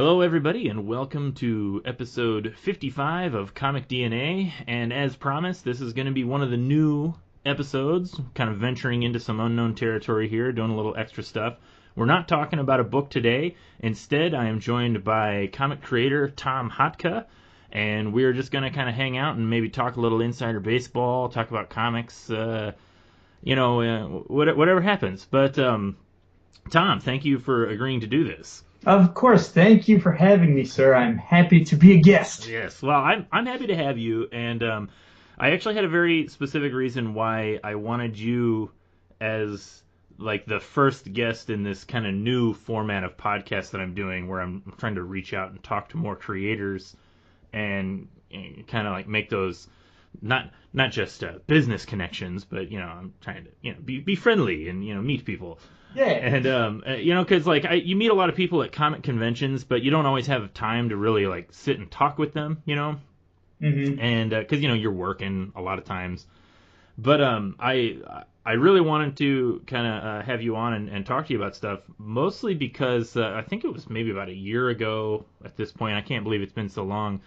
Hello, everybody, and welcome to episode 55 of Comic DNA. And as promised, this is going to be one of the new episodes, kind of venturing into some unknown territory here, doing a little extra stuff. We're not talking about a book today. Instead, I am joined by comic creator Thom Hotka, and we're just going to kind of hang out and maybe talk a little insider baseball, talk about comics, whatever happens. But, Tom, thank you for agreeing to do this. Of course. Thank you for having me, sir. I'm happy to be a guest. Yes, well, I'm happy to have you, and I actually had a very specific reason why I wanted you as like the first guest in this kind of new format of podcast that I'm doing, where I'm trying to reach out and talk to more creators and kind of like make those not just business connections, but I'm trying to be friendly and meet people. Yeah. And because like you meet a lot of people at comic conventions, but you don't always have time to really like sit and talk with them, Mm-hmm. and because you're working a lot of times. But I really wanted to kind of have you on and talk to you about stuff, mostly because I think it was maybe about a year ago at this point. I can't believe it's been so long.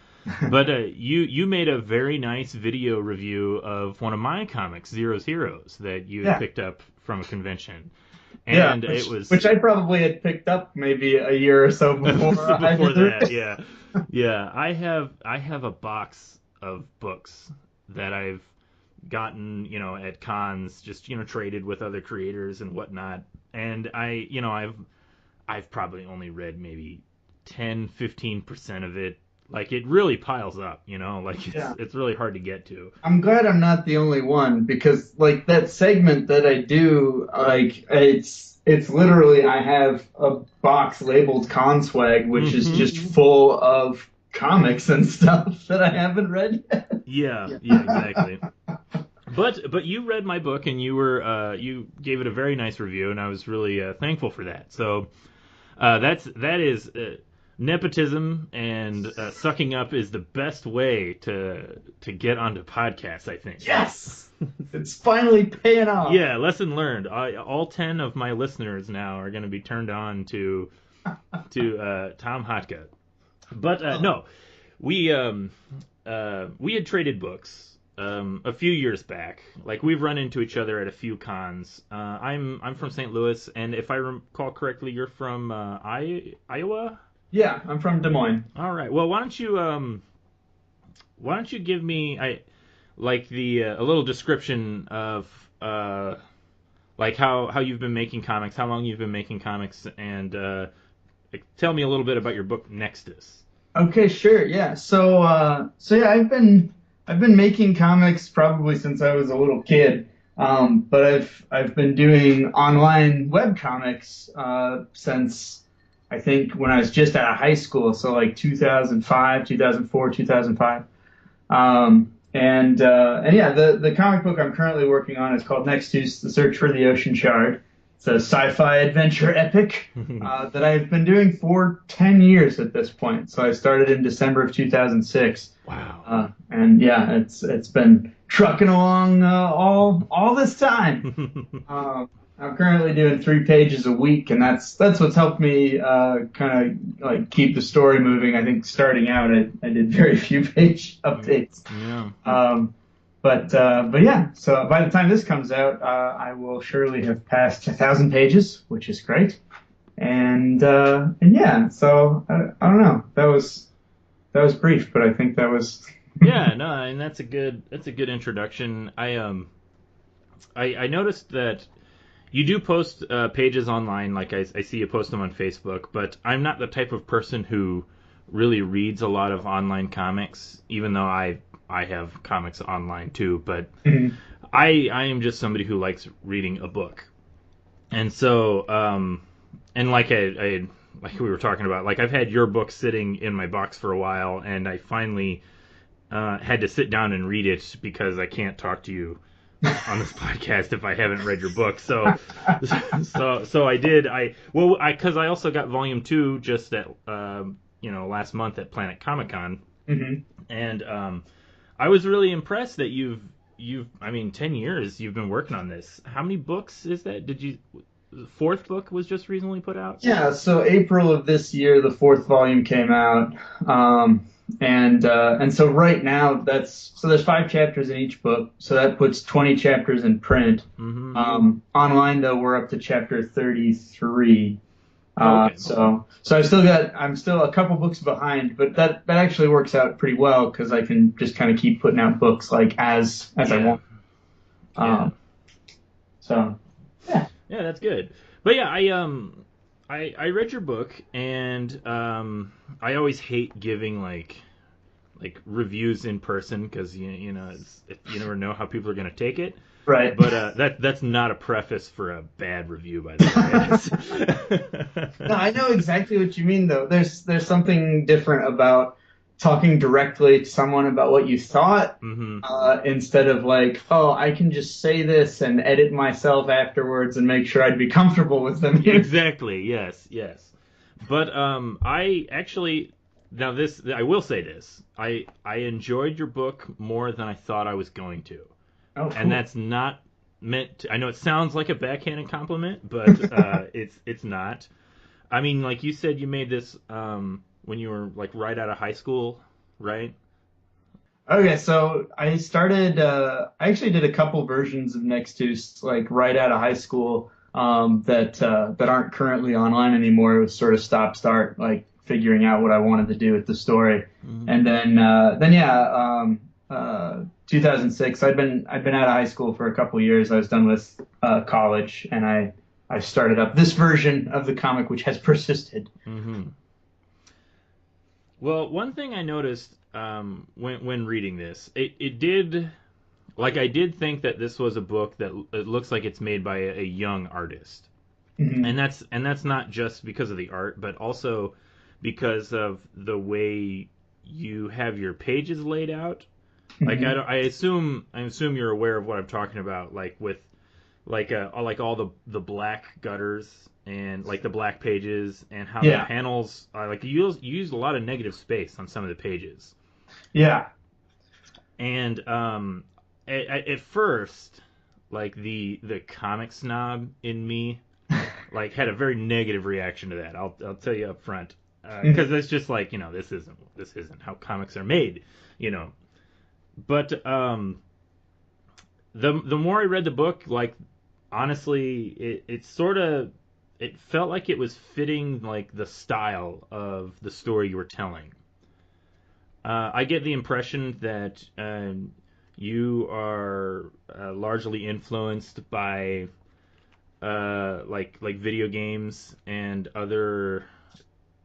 But you made a very nice video review of one of my comics, Zero's Heroes, that you had picked up from a convention. And which I probably had picked up maybe a year or so before. Yeah. I have a box of books that I've gotten, at cons, just traded with other creators and whatnot. And I've probably only read maybe 10-15% of it. Like, it really piles up, like it's really hard to get to. I'm glad I'm not the only one, because like that segment that I do, like it's literally, I have a box labeled Conswag, which is just full of comics and stuff that I haven't read yet. Yeah, exactly. But you read my book, and you gave it a very nice review, and I was really thankful for that. So that is nepotism, and sucking up is the best way to get onto podcasts, I think. Yes, it's finally paying off. Yeah, lesson learned. All 10 of my listeners now are going to be turned on to Thom Hotka. But no, we had traded books a few years back. Like, we've run into each other at a few cons. I'm from St. Louis, and if I recall correctly, you're from Iowa? Yeah, I'm from Des Moines. All right. Well, why don't you give me a little description of like how you've been making comics, how long you've been making comics, and tell me a little bit about your book Nextuus. Okay, sure. Yeah. So yeah, I've been making comics probably since I was a little kid. But I've been doing online webcomics since I think when I was just out of high school, so like 2005, 2004, 2005. And yeah, the comic book I'm currently working on is called Nextuus: The Search for the Ocean Shard. It's a sci-fi adventure epic that I've been doing for 10 years at this point. So I started in December of 2006. Wow. And yeah, it's been trucking along all this time. I'm currently doing 3 pages a week, and that's what's helped me kind of like keep the story moving. I think starting out, I did very few page updates. Yeah. But yeah, so by the time this comes out, I will surely have passed 1,000 pages, which is great. And yeah, so I don't know. That was brief, but I think that was. Yeah, no, and that's a good introduction. I noticed that you do post pages online, like I see you post them on Facebook, but I'm not the type of person who really reads a lot of online comics, even though I have comics online too, but I am just somebody who likes reading a book. And so, and like like we were talking about, like I've had your book sitting in my box for a while, and I finally had to sit down and read it because I can't talk to you on this podcast if I haven't read your book. So I did. Because I also got volume 2 just at last month at Planet Comic Con, and I was really impressed that I mean 10 years you've been working on this. How many books is that? fourth book was just recently put out. Yeah, so April of this year, the fourth volume came out, and so right now there's 5 chapters in each book, so that puts 20 chapters in print. Online though, we're up to chapter 33. Oh, okay. So I'm still a couple books behind, but that actually works out pretty well because I can just kind of keep putting out books like as I want. So yeah. Yeah, that's good. But yeah, I read your book, and I always hate giving like reviews in person because you know you never know how people are gonna take it. Right. But that's not a preface for a bad review, by the way. No, I know exactly what you mean, though. There's something different about talking directly to someone about what you thought, instead of like, oh, I can just say this and edit myself afterwards and make sure I'd be comfortable with them. Exactly. Yes. But I actually I will say this. I enjoyed your book more than I thought I was going to. Oh, cool. And that's not meant to, I know it sounds like a backhanded compliment, but it's not. I mean, like you said, you made this when you were like right out of high school, right? Okay, so I started. I actually did a couple versions of Nextuus like right out of high school, that aren't currently online anymore. It was sort of stop start, like figuring out what I wanted to do with the story, and then yeah, 2006. I'd been out of high school for a couple years. I was done with college, and I started up this version of the comic, which has persisted. Well, one thing I noticed when reading this, it did, like I did think that this was a book that it looks like it's made by a young artist, and that's not just because of the art, but also because of the way you have your pages laid out. Like I assume you're aware of what I'm talking about, like with like all the black gutters and like the black pages and how the panels like you use a lot of negative space on some of the pages. Yeah. And at first, like the comic snob in me like had a very negative reaction to that. I'll tell you up front, because it's just like, you know, this isn't how comics are made, you know. But the more I read the book, like honestly, it felt like it was fitting like the style of the story you were telling. I get the impression that you are largely influenced by like video games and other,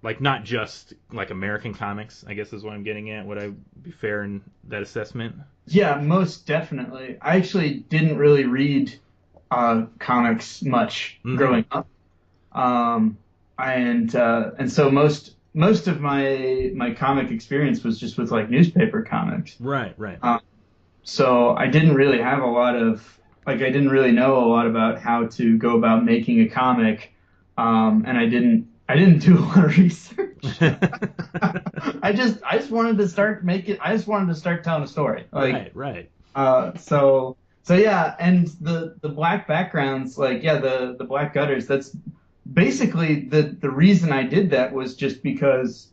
like not just like American comics, I guess is what I'm getting at. Would I be fair in that assessment? Yeah, most definitely. I actually didn't really read comics much growing up, and so most of my comic experience was just with like newspaper comics. Right. So I didn't really have a lot of I didn't really know a lot about how to go about making a comic, and I didn't do a lot of research. I just wanted to start I just wanted to start telling a story. Like, right. So yeah, and the black backgrounds, like yeah, the black gutters. That's basically the reason I did that was just because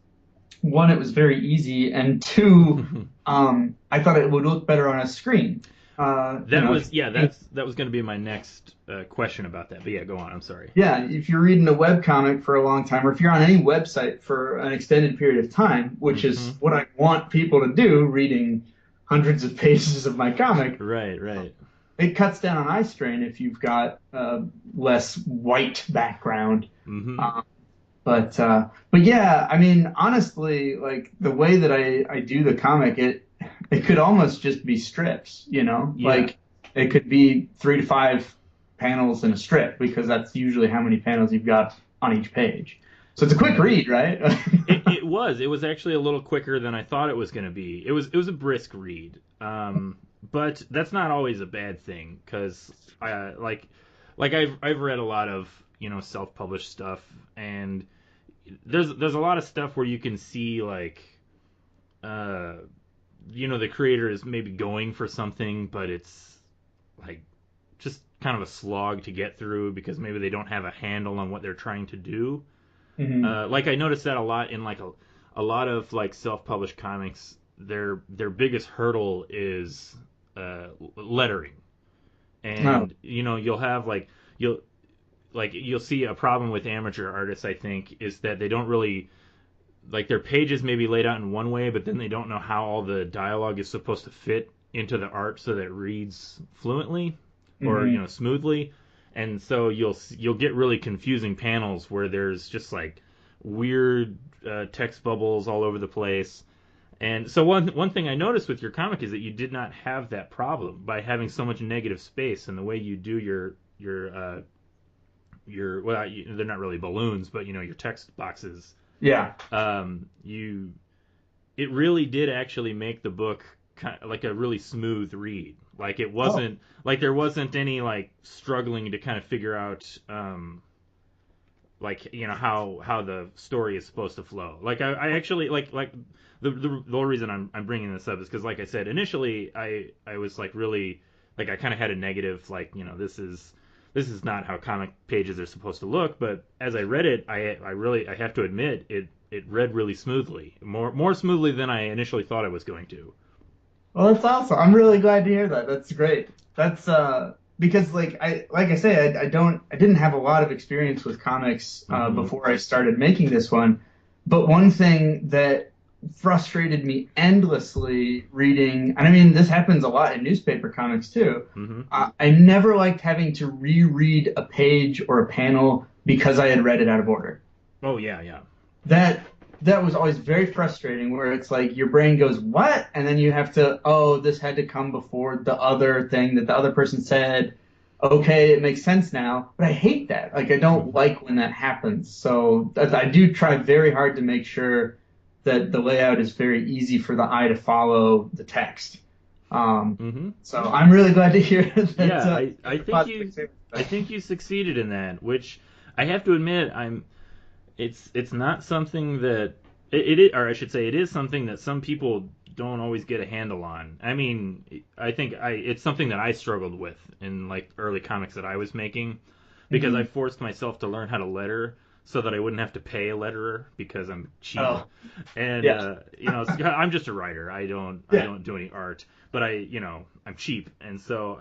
one, it was very easy, and two, I thought it would look better on a screen. That was going to be my next question about that. But yeah, go on. I'm sorry. Yeah, if you're reading a webcomic for a long time, or if you're on any website for an extended period of time, which is what I want people to do, reading hundreds of pages of my comic. Right. It cuts down on eye strain if you've got less white background. But yeah, I mean, honestly, like the way that I do the comic, it could almost just be strips, you know? Yeah. Like it could be 3 to 5 panels in a strip, because that's usually how many panels you've got on each page. So it's a quick read, right? It was actually a little quicker than I thought it was going to be. It was a brisk read. But that's not always a bad thing, because like I've read a lot of, you know, self-published stuff, and there's a lot of stuff where you can see like you know, the creator is maybe going for something, but it's like kind of a slog to get through because maybe they don't have a handle on what they're trying to do. Hmm. Like I noticed that a lot in like a lot of like self-published comics. Their biggest hurdle is lettering, Oh, and you'll have you'll see a problem with amateur artists. I think is that they don't really like their pages may be laid out in one way, but then they don't know how all the dialogue is supposed to fit into the art so that it reads fluently or hmm. smoothly. And so you'll get really confusing panels where there's just like weird text bubbles all over the place. And so one thing I noticed with your comic is that you did not have that problem by having so much negative space, and the way you do they're not really balloons, but your text boxes. Yeah. You It really did actually make the book kind of like a really smooth read. Like it Oh. wasn't like there wasn't any like struggling to kind of figure out like how the story is supposed to flow. Like I actually like the whole reason I'm bringing this up is because like I said initially I was like really like I kind of had a negative like this is not how comic pages are supposed to look. But as I read it, I have to admit it read really smoothly, more smoothly than I initially thought it was going to. Well, that's awesome. I'm really glad to hear that. That's great. That's because like I say, I didn't have a lot of experience with comics Hmm. before I started making this one. But one thing that frustrated me endlessly reading, and I mean this happens a lot in newspaper comics too. Hmm. I never liked having to reread a page or a panel because I had read it out of order. Oh yeah, yeah. that that was always very frustrating where it's like your brain goes what, and then you have to, oh, this had to come before the other thing that the other person said. Okay, it makes sense now, but I hate that. Like I don't like when that happens, so I do try very hard to make sure that the layout is very easy for the eye to follow the text. Hmm. So I'm really glad to hear that Yeah, you I have a think positive you experience I with that. think you succeeded in that, which I have to admit it's not something that or I should say it is something that some people don't always get a handle on. I mean, I think it's something that I struggled with in like early comics that I was making because I Mhm. forced myself to learn how to letter so that I wouldn't have to pay a letterer because I'm cheap. Oh, And yeah, I'm just a writer. I yeah. don't do any art, but I'm cheap, and so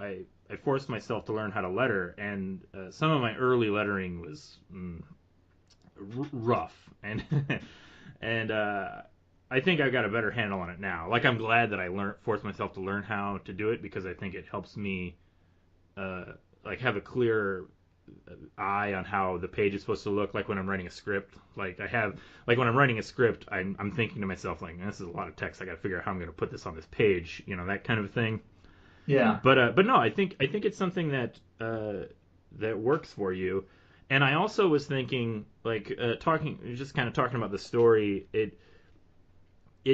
I forced myself to learn how to letter, and some of my early lettering was rough, and and I think I've got a better handle on it now. Like I'm glad that I forced myself to learn how to do it because I think it helps me uh, like have a clear eye on how the page is supposed to look. Like when I'm writing a script, when I'm writing a script, I'm thinking to myself like this is a lot of text. I got to figure out how I'm going to put this on this page, that kind of thing. Yeah. But no, I think it's something that works for you. And I also was thinking, like, just kind of talking about the story. It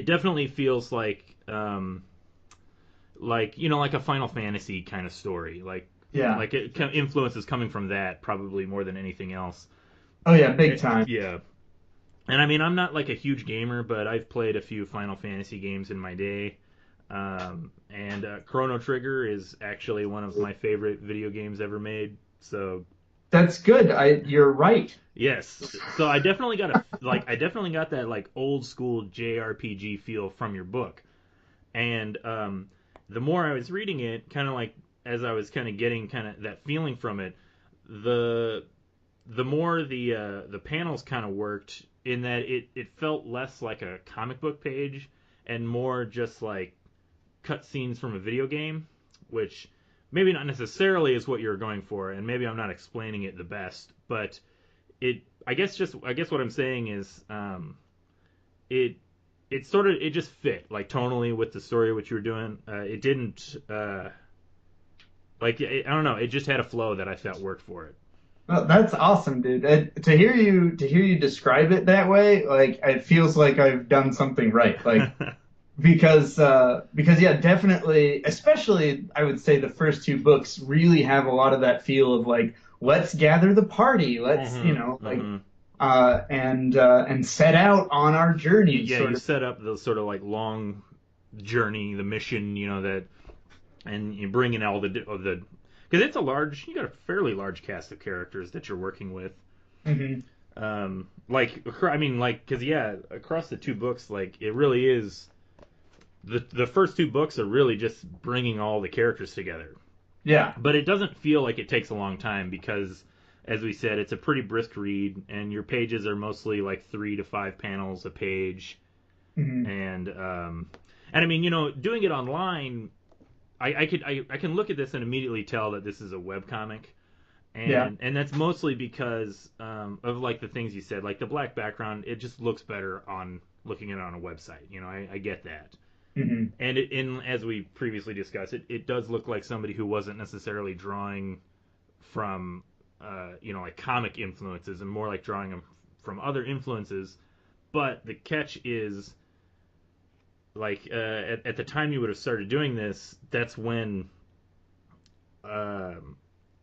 definitely feels like like a Final Fantasy kind of story. Yeah. Like it kind of influence is coming from that probably more than anything else. Oh yeah, big time. Yeah. And I mean, I'm not like a huge gamer, but I've played a few Final Fantasy games in my day. And Chrono Trigger is actually one of my favorite video games ever made. So That's good. You're right. yes, so I definitely got that like old school JRPG feel from your book. And the more I was reading it, kind of like as I was kind of getting kind of that feeling from it, the the more the panels kind of worked in that it felt less like a comic book page and more just like cutscenes from a video game, which maybe not necessarily is what you're going for, and maybe I'm not explaining it the best, but I guess what I'm saying is it it just fit like tonally with the story what you were doing. It didn't I don't know, it just had a flow that I felt worked for it. Well, that's awesome, dude. To hear you describe it that way, like it feels like I've done something right. Like because yeah, definitely, especially I would say the first two books really have a lot of that feel of like let's gather the party, let's Hmm. Hmm. and set out on our journey, Yeah, you sort of. set up the sort of like long journey, the mission, that, and you bring in all the because you got a fairly large cast of characters that you're working with. Mm-hmm. Because yeah, across the two books, like it really is. The first two books are really just bringing all the characters together. Yeah. But it doesn't feel like it takes a long time because, as we said, it's a pretty brisk read, and your pages are mostly like 3 to 5 panels a page. Mm-hmm. And I mean, doing it online, I can look at this and immediately tell that this is a webcomic. And that's mostly because of like the things you said, like the black background, it just looks better on looking at it on a website. I get that. Mm-hmm. And as we previously discussed, it does look like somebody who wasn't necessarily drawing from like comic influences and more like drawing them from other influences. But the catch is, like at the time you would have started doing this, that's when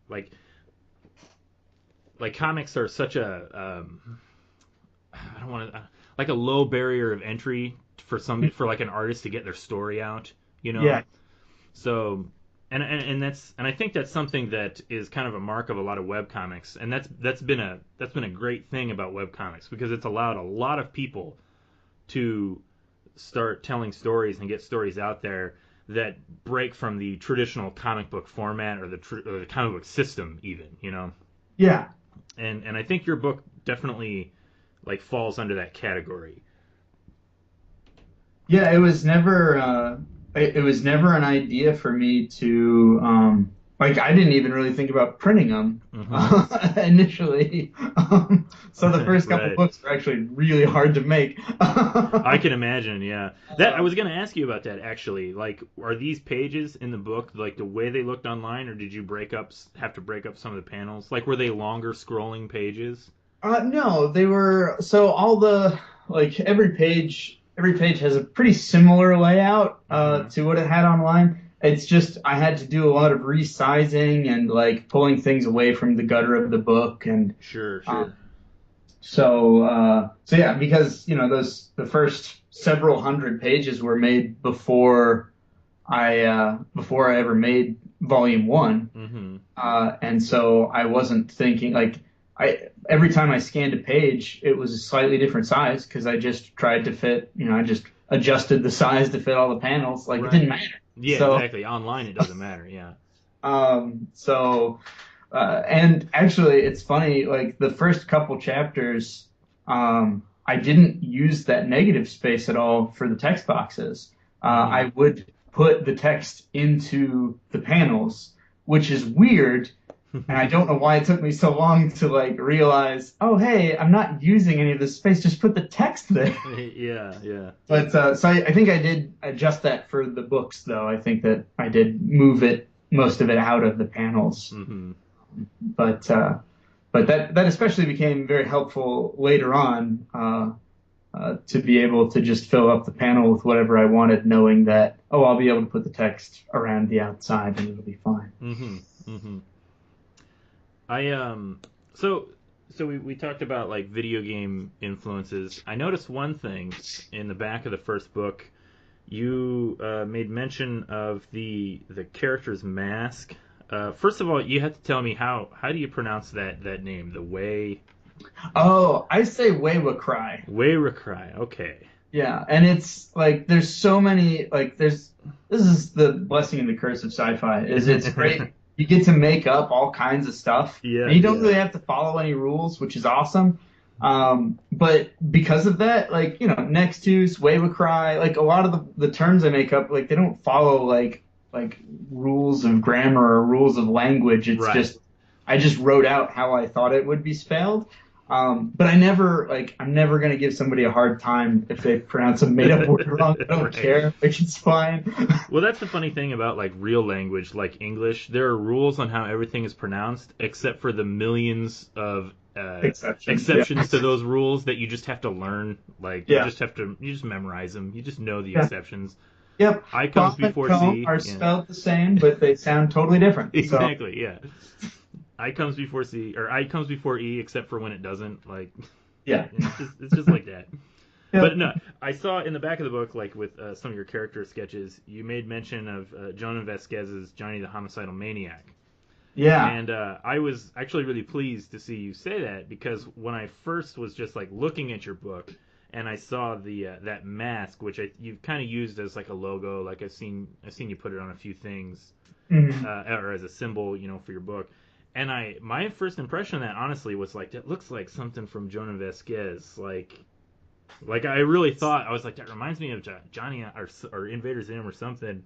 like comics are such a I don't want to like a low barrier of entry for like an artist to get their story out, Yeah. So and I think that's something that is kind of a mark of a lot of webcomics, and that's been a great thing about webcomics because it's allowed a lot of people to start telling stories and get stories out there that break from the traditional comic book format or the comic book system even, Yeah. And I think your book definitely like falls under that category. Yeah, it was never an idea for me to like I didn't even really think about printing them initially. So the first couple Right. books were actually really hard to make. I can imagine, yeah. That I was going to ask you about that actually. Like, are these pages in the book like the way they looked online, or did you have to break up some of the panels? Like, were they longer scrolling pages? No, they were so all the like every page has a pretty similar layout to what it had online. It's just I had to do a lot of resizing and like pulling things away from the gutter of the book and Sure. so yeah, because the first several hundred pages were made before I ever made volume one. And so I wasn't thinking like every time I scanned a page, it was a slightly different size because I just tried to fit, I just adjusted the size to fit all the panels. Like Right. It didn't matter. Yeah, So, exactly. Online, it doesn't matter. Yeah. And actually, it's funny. Like the first couple chapters, I didn't use that negative space at all for the text boxes. I would put the text into the panels, which is weird. And I don't know why it took me so long to like realize, oh, hey, I'm not using any of this space. Just put the text there. Yeah. But so I think I did adjust that for the books, though. I think that I did move most of it out of the panels. But that especially became very helpful later on to be able to just fill up the panel with whatever I wanted, knowing that, oh, I'll be able to put the text around the outside and it'll be fine. So we talked about like video game influences. I noticed one thing in the back of the first book. You made mention of the character's mask. First of all, you have to tell me how do you pronounce that name? The Way. Oh, I say Waywacry. Waywacry. Okay. Yeah, and it's like there's so many this is the blessing and the curse of sci-fi. Is it's great. You get to make up all kinds of stuff. Yeah. And you don't really have to follow any rules, which is awesome. But because of that, like, Nextuus, Waywacry, like a lot of the terms I make up, like they don't follow like rules of grammar or rules of language. It's just I just wrote out how I thought it would be spelled. But I'm never going to give somebody a hard time if they pronounce a made up word wrong. I don't care. Like, it's fine. Well, that's the funny thing about like real language, like English. There are rules on how everything is pronounced, except for the millions of exceptions to those rules that you just have to learn. Like you just memorize them. You just know the exceptions. Yep. I comes before C are spelled the same, but they sound totally different. Exactly. Yeah. I comes before C, or I comes before E, except for when it doesn't. Like, it's just like that. Yep. But no, I saw in the back of the book, like with some of your character sketches, you made mention of Jonan Vasquez's Johnny the Homicidal Maniac. Yeah. And I was actually really pleased to see you say that, because when I first was just like looking at your book and I saw the that mask, which you've kind of used as like a logo, like I've seen you put it on a few things, Mhm. or as a symbol, for your book. And my first impression of that honestly was like, that looks like something from Jonah Vasquez, like I really thought, I was like, that reminds me of Johnny or Invader Zim or something.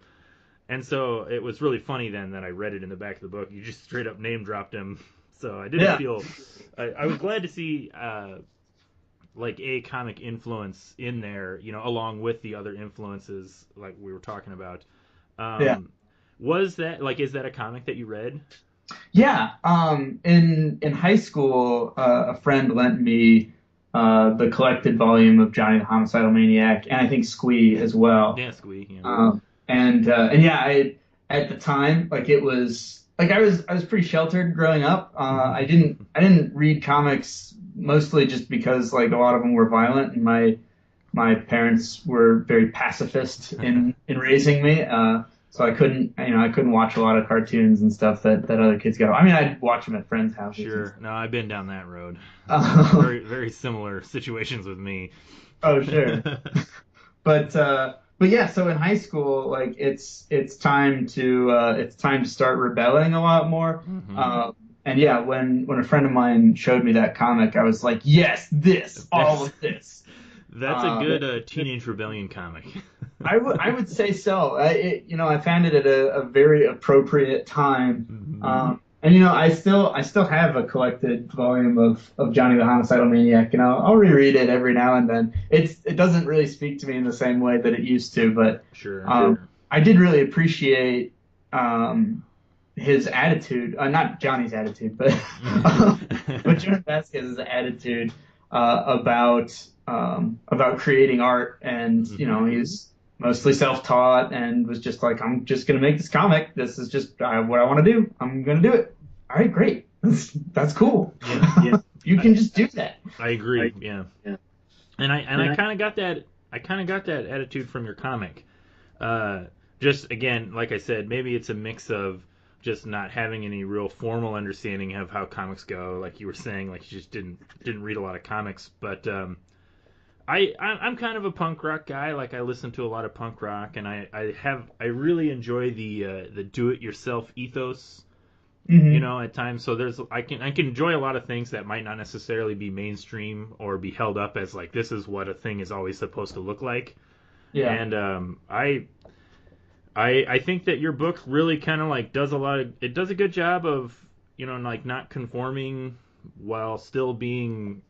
And so it was really funny then that I read it in the back of the book. You just straight up name dropped him. So I didn't Yeah. feel. I was glad to see like a comic influence in there, along with the other influences like we were talking about. Yeah. Was that like, is that a comic that you read? Yeah. In high school, a friend lent me the collected volume of Johnny the Homicidal Maniac, and I think Squee as well. Yeah, Squee. Yeah. And yeah, at the time, like it was like I was pretty sheltered growing up. I didn't read comics mostly just because like a lot of them were violent, and my parents were very pacifist in raising me. So I couldn't watch a lot of cartoons and stuff that other kids got. I mean, I'd watch them at friends' houses and Sure. stuff. No, I've been down that road. Uh, Very, very similar situations with me. oh, sure. But yeah, so in high school, like it's time to start rebelling a lot more. hmm And yeah, when a friend of mine showed me that comic, I was like, yes, all That's of this. that's a Uh, good Teenage Rebellion comic. I would say so. I found it at a very appropriate time. hmm And I still have a collected volume of Johnny the Homicidal Maniac. I'll reread it every now and then. It doesn't really speak to me in the same way that it used to, but Sure. I did really appreciate his attitude. Not Johnny's attitude, but but Jonah Vasquez's attitude about creating art. And hmm he's mostly self-taught and was just like, I'm just gonna make this comic. This is just what I want to do. I'm gonna do it. All right, great. That's cool. Yeah. You I, can just do that. I agree. Yeah. Yeah. And I kind of got that. I kind of got that attitude from your comic. Uh, just again, like I said, maybe it's a mix of just not having any real formal understanding of how comics go, like you were saying, like you just didn't read a lot of comics. But I'm kind of a punk rock guy. Like I listen to a lot of punk rock, and I really enjoy the do it yourself ethos. Hmm. At times, so I can enjoy a lot of things that might not necessarily be mainstream or be held up as like this is what a thing is always supposed to look like. Yeah. And I think that your book really kind of like does a good job of like not conforming while still being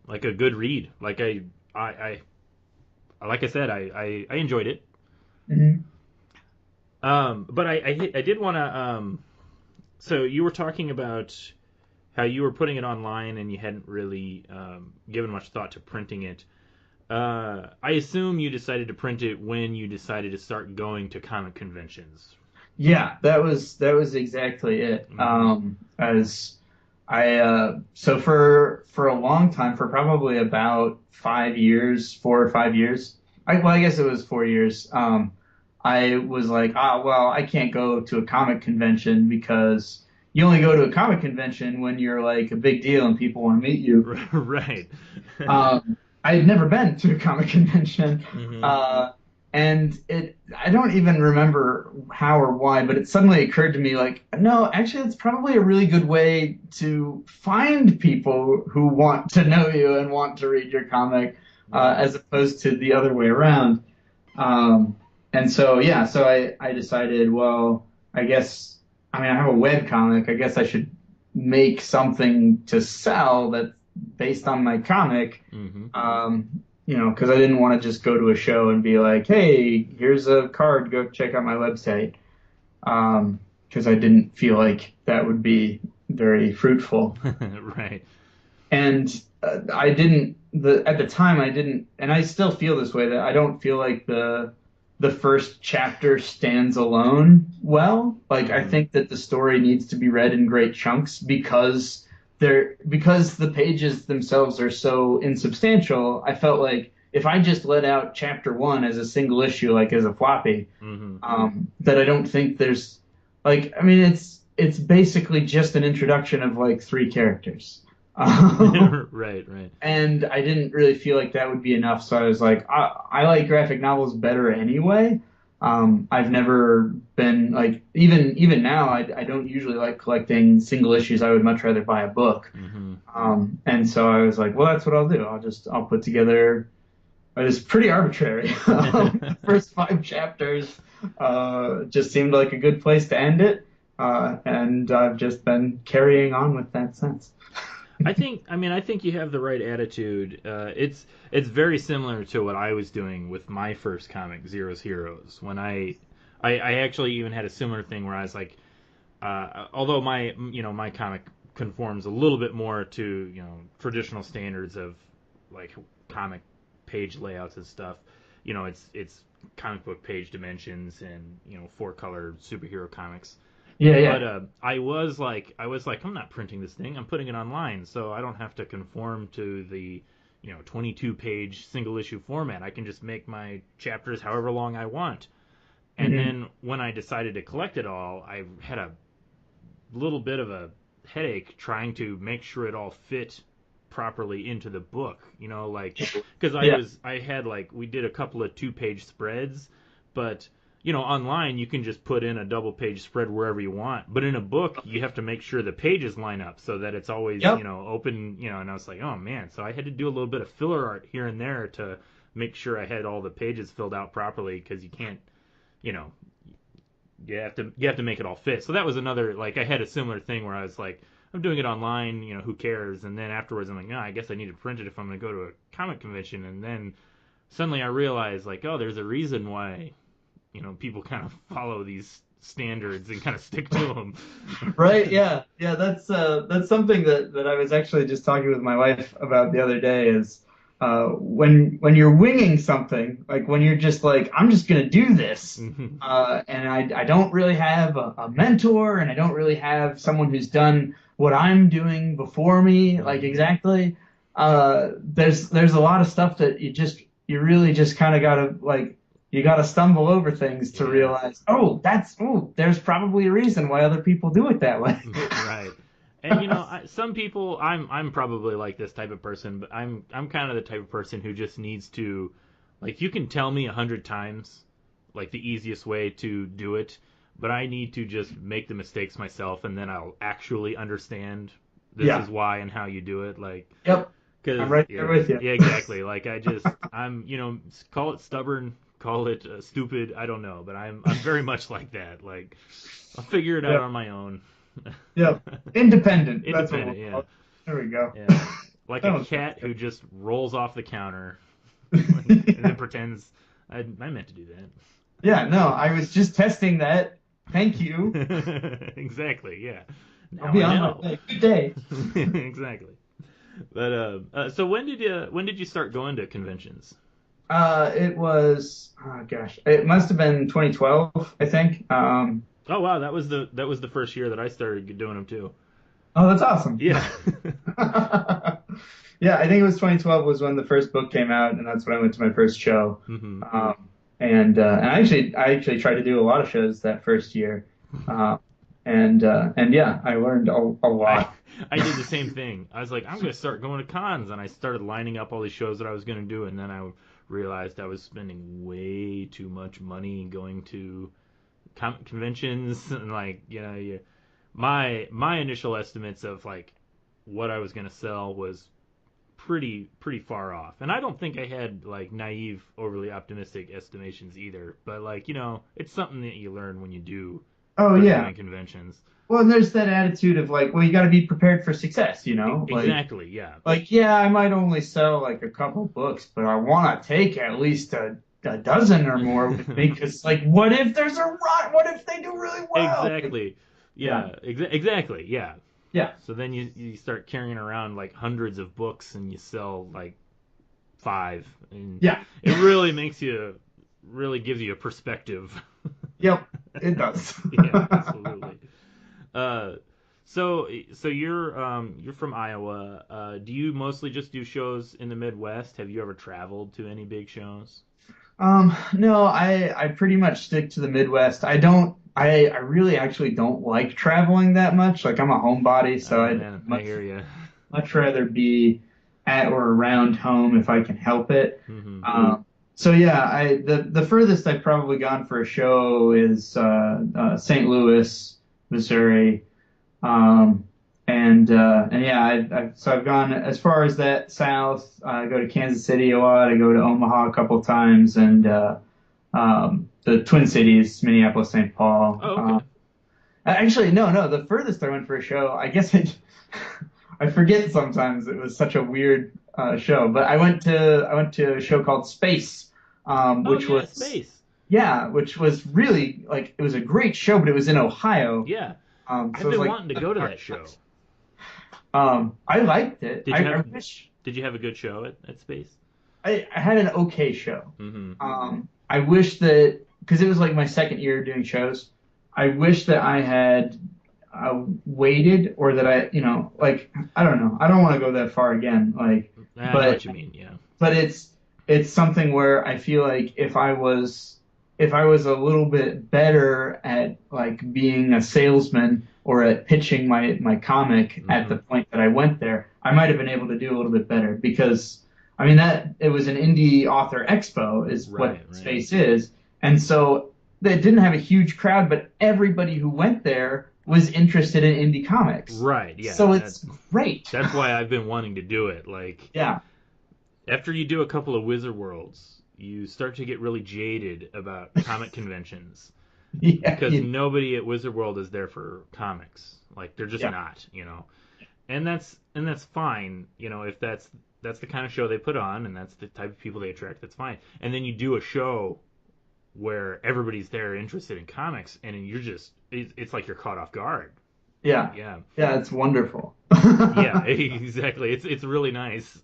like a good read. I like I said, I enjoyed it. Hmm. But I did want to so you were talking about how you were putting it online and you hadn't really given much thought to printing it. I assume you decided to print it when you decided to start going to comic conventions. Yeah, that was exactly it. hmm As I so for a long time, for probably about 5 years, 4 or 5 years. I guess it was 4 years. I was like, well, I can't go to a comic convention because you only go to a comic convention when you're like a big deal and people want to meet you. Right. I had never been to a comic convention, hmm uh, and I don't even remember how or why, but it suddenly occurred to me like, no, actually, it's probably a really good way to find people who want to know you and want to read your comic, Right. as opposed to the other way around. Um, and so, yeah, so I decided, well, I guess, I mean, I have a web comic. I guess I should make something to sell that's based on my comic. hmm Because I didn't want to just go to a show and be like, hey, here's a card, go check out my website. Because I didn't feel like that would be very fruitful. Right. And I didn't, at the time, I didn't, and I still feel this way, that I don't feel like the first chapter stands alone well. Like, I hmm think that the story needs to be read in great chunks because the pages themselves are so insubstantial. I felt like if I just let out chapter one as a single issue, like as a floppy, hmm that I don't think there's like, I mean, it's basically just an introduction of like three characters. Um, Right, right. and I didn't really feel like that would be enough, so I was like, I like graphic novels better anyway. I've never been like even now I don't usually like collecting single issues. I would much rather buy a book. Hmm. And so I was like, well, that's what I'll do. I'll put together. It was pretty arbitrary. The first five chapters just seemed like a good place to end it, and I've just been carrying on with that since. I think you have the right attitude. It's very similar to what I was doing with my first comic, Zero's Heroes. When I actually even had a similar thing where I was like, although my comic conforms a little bit more to traditional standards of like comic page layouts and stuff. It's comic book page dimensions and four color superhero comics. Yeah, But yeah. I was like, I'm not printing this thing. I'm putting it online, so I don't have to conform to the 22 page single issue format. I can just make my chapters however long I want. And Hmm. then when I decided to collect it all, I had a little bit of a headache trying to make sure it all fit properly into the book. Like because Yeah. I had like we did a couple of 2 page spreads, but online you can just put in a double page spread wherever you want. But in a book, you have to make sure the pages line up so that it's always Yep. open. And I was like, oh man, so I had to do a little bit of filler art here and there to make sure I had all the pages filled out properly because you can't you know you have to make it all fit. So that was another like I had a similar thing where I was like, I'm doing it online, who cares? And then afterwards I'm like, no, I guess I need to print it if I'm going to go to a comic convention. And then suddenly I realized like, oh, there's a reason why people kind of follow these standards and kind of stick to them. Right. Yeah. Yeah. That's something that I was actually just talking with my wife about the other day is when you're winging something, like when you're just like, I'm just gonna do this, and I don't really have a mentor, and I don't really have someone who's done what I'm doing before me, like Hmm. exactly. There's a lot of stuff that you really just kind of gotta like you got to stumble over things to Yeah. realize, there's probably a reason why other people do it that way. Right. And some people, I'm probably like this type of person, but I'm kind of the type of person who just needs to, like, you can tell me 100 times, like the easiest way to do it, but I need to just make the mistakes myself, and then I'll actually understand this Yeah. is why and how you do it, like, Yep. I'm because right there yeah, with you. yeah, exactly. Like I'm, call it stubborn, call it stupid, I don't know, but I'm very much like that. Like, I'll figure it out Yep. on my own. Yep. Independent. That's what we'll Independent, call yeah, it. There we go. yeah. Like a That was cat who just rolls off the counter and then good. pretends I meant to do Yeah, no, I was just testing that. Thank you. that. Exactly, yeah. I'll Now be I on my know. way. Good day. Exactly. But so when did you start going to conventions? It was, oh gosh, it must have been 2012, I think. Oh wow, that was the first year that I started doing them too. Oh, that's awesome. Yeah. Yeah, I think it was 2012 was when the first book came out, and that's when I went to my first show. Hmm. And I actually tried to do a lot of shows that first year, uh, and yeah, I learned a I lot. I did the same thing. I was like, I'm gonna start going to cons, and I started lining up all these shows that I was gonna do, and then I realized I was spending way too much money going to conventions, and like my initial estimates of like what I was gonna sell was pretty far off. And I don't think I had like naive, overly optimistic estimations either. But like it's something that you learn when you do Oh start yeah. doing conventions. Well, and there's that attitude of like, well, you got to be prepared for success, Exactly, yeah. like yeah, I might only sell like a couple books, but I want to take at least a dozen or more with me because like, what if there's a rot? What if they do really well? Like, Exactly. yeah, Yeah, exactly. Yeah. yeah, So then you start carrying around like hundreds of books and you sell like five, and yeah, it really really gives you a perspective. yep, it does. Yeah, absolutely. Uh, so you're from Iowa. Do you mostly just do shows in the Midwest? Have you ever traveled to any big shows? No, I pretty much stick to the Midwest. I don't. I really actually don't like traveling that much. Like I'm a homebody, so Oh I'd man, I much hear you. much rather be at or around home if I can help it. Hmm. So yeah, the furthest I've probably gone for a show is St. Louis, Missouri. Um, and yeah, so I've gone as far as that south. I go to Kansas City a lot. I go to Omaha a couple times, and the Twin Cities, Minneapolis, St. Paul. Oh, okay. Actually, no, the furthest I went for a show, I guess I forget sometimes. It was such a weird show, but I went to a show called Space, Oh which yeah, was space. yeah, which was really like it was a great show, but it was in Ohio. Yeah, So I've it was been like wanting to go to that show. I liked it. Did you I have wish Did you have a good show at space? I had an okay show. Hmm. I wish that because it was like my second year doing shows. I wish that I had waited or that like I don't know. I don't want to go that far again. Like, I know but what you mean. Yeah. but it's something where I feel like if I was a little bit better at like being a salesman or at pitching my comic at Hmm. the point that I went there, I might have been able to do a little bit better because I mean that it was an indie author expo is what Right. Right. Space is, and so they didn't have a huge crowd, but everybody who went there was interested in indie comics. Right. Yeah. So it's great. That's why I've been wanting to do it. Like Yeah. after you do a couple of Wizard Worlds, you start to get really jaded about comic conventions Yeah. because nobody at Wizard World is there for comics. Like they're just Yeah. not, and that's fine, if that's the kind of show they put on and that's the type of people they attract. That's fine. And then you do a show where everybody's there interested in comics, and you're just it's like you're caught off guard. Yeah. Yeah, Yeah, it's wonderful. yeah, exactly. It's really nice.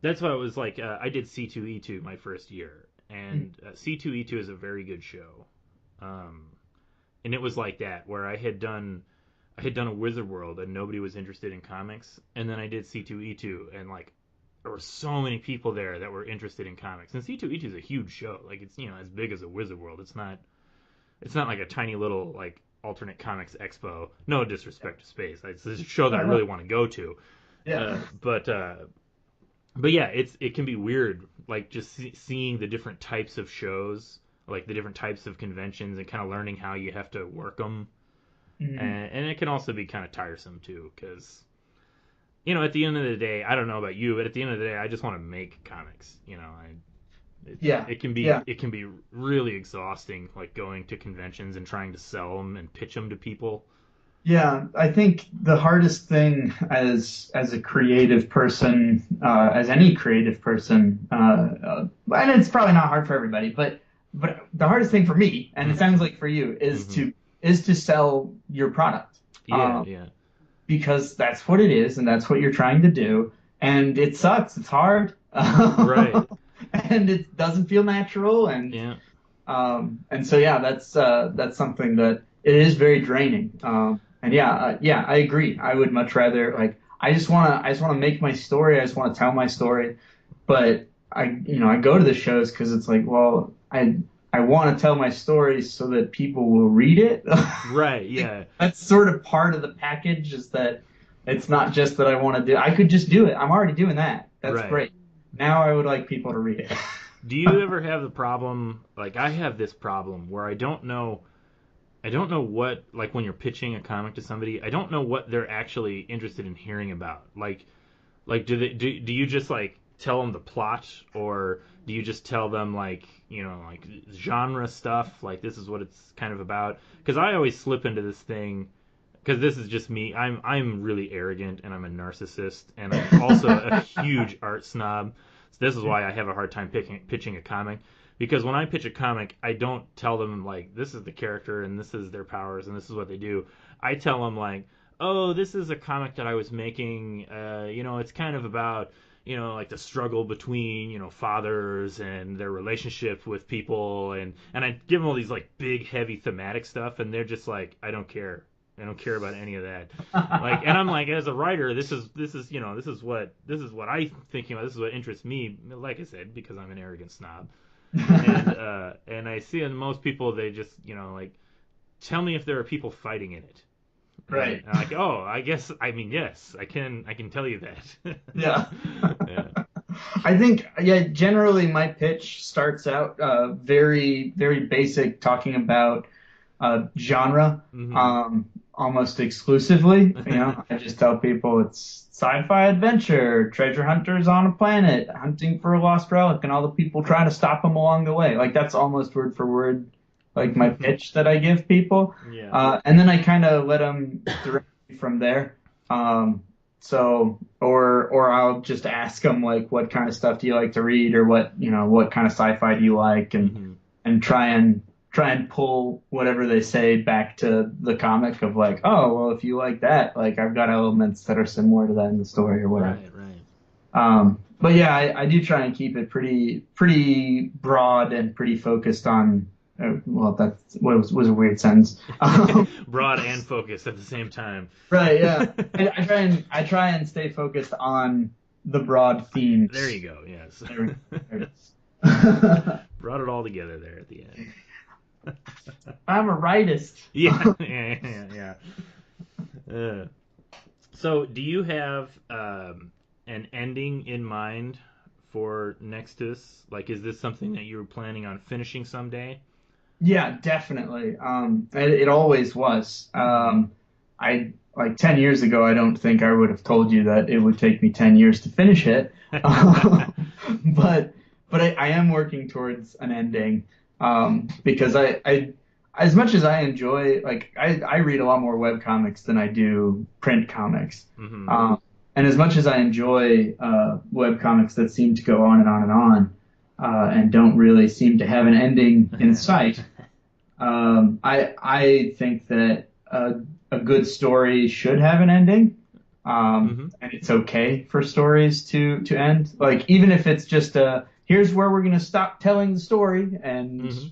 That's why it was like I did C2E2 my first year, and C2E2 is a very good show. Um, and it was like that where I had done a Wizard World and nobody was interested in comics, and then I did C2E2 and like there were so many people there that were interested in comics. And C2E2 is a huge show. Like it's as big as a Wizard World. It's not like a tiny little like alternate comics expo. No disrespect to space. It's a show that I really want to go to. Yeah. But yeah, it can be weird, like just seeing the different types of shows, like the different types of conventions, and kind of learning how you have to work them. Mhm. And it can also be kind of tiresome too, because at the end of the day, I don't know about you, but at the end of the day, I just want to make comics. Yeah. Yeah. It can be really exhausting, like going to conventions and trying to sell them and pitch them to people. Yeah. I think the hardest thing as a creative person, as any creative person, and it's probably not hard for everybody, but the hardest thing for me, and it Hmm. sounds like for you, is Hmm. to sell your product. Yeah, yeah, Because that's what it is and that's what you're trying to do. And it sucks. It's hard. right, And it doesn't feel natural. yeah. And so, yeah, that's something that it is very draining. And yeah, I agree. I would much rather like, I just want to make my story. I just want to tell my story. But I go to the shows because it's like, well, I want to tell my story so that people will read it. Right, yeah. That's sort of part of the package is that it's not just that I want to do. I could just do it. I'm already doing that. That's Right. great. Now I would like people to read it. Do you ever have the problem, like I have this problem where I don't know what, like when you're pitching a comic to somebody, I don't know what they're actually interested in hearing about. Like do you just like tell them the plot, or do you just tell them like, like genre stuff, like this is what it's kind of about? Because I always slip into this thing, because this is just me. I'm really arrogant and I'm a narcissist and I'm also a huge art snob. So this is why I have a hard time pitching a comic, because when I pitch a comic, I don't tell them like this is the character and this is their powers and this is what they do. I tell them like, oh, this is a comic that I was making. It's kind of about like the struggle between fathers and their relationship with people, and I give them all these like big heavy thematic stuff, and they're just like, I don't care. I don't care about any of that. Like, and I'm like, as a writer, this is what I thinking about. This is what interests me. Like I said, because I'm an arrogant snob, and I see in most people they just like tell me if there are people fighting in it. Right. And I'm like, oh, yes, I can tell you that. Yeah. Yeah. I think, yeah, generally my pitch starts out very, very basic, talking about genre Hmm. almost exclusively. I just tell people it's sci-fi adventure, treasure hunters on a planet, hunting for a lost relic, and all the people trying to stop them along the way. Like that's almost word for word, like my pitch that I give people. Yeah. And then I kind of let them direct me from there. Or I'll just ask them like, what kind of stuff do you like to read, or what kind of sci-fi do you like, Hmm. and try and pull whatever they say back to the comic of like, oh, well, if you like that, like I've got elements that are similar to that in the story or whatever. Right, right. But yeah, I do try and keep it pretty broad and pretty focused on. Well, that was a weird sentence. Broad and focused at the same time. Right, yeah. I try and stay focused on the broad themes. There you go. Yes. There it is. Brought it all together there at the end. I'm a rightist. Yeah, yeah. So, do you have an ending in mind for Nextuus? Like, is this something that you were planning on finishing someday? Yeah, definitely. It always was. I like 10 years ago, I don't think I would have told you that it would take me 10 years to finish it. But I am working towards an ending. Because I as much as I enjoy, like I read a lot more webcomics than I do print comics. Hmm. And as much as I enjoy webcomics that seem to go on and on and on, and don't really seem to have an ending in sight, I think that a good story should have an ending. And it's okay for stories to end. Like even if it's just here's where we're gonna stop telling the story, and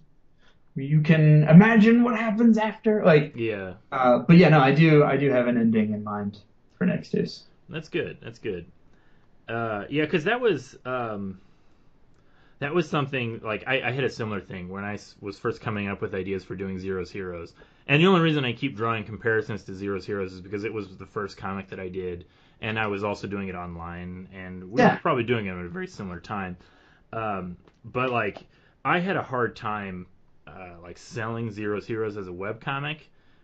you can imagine what happens after. Like, Yeah. but yeah, no, I do have an ending in mind for Nextuus. That's good. That's good. Yeah, because that was something like I had a similar thing when I was first coming up with ideas for doing Zero's Heroes. And the only reason I keep drawing comparisons to Zero's Heroes is because it was the first comic that I did, and I was also doing it online, and we were probably doing it at a very similar time. But like, I had a hard time like selling Zero's Heroes as a webcomic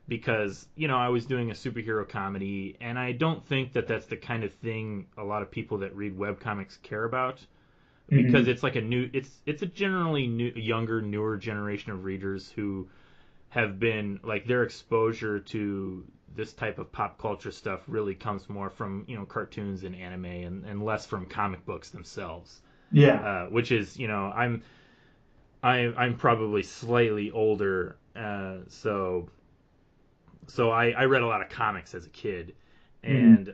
because I was doing a superhero comedy, and I don't think that that's the kind of thing a lot of people that read webcomics care about because it's like it's a generally younger, newer generation of readers who have been like their exposure to this type of pop culture stuff really comes more from cartoons and anime and less from comic books themselves. Yeah. Which is I'm probably slightly older, so I read a lot of comics as a kid, and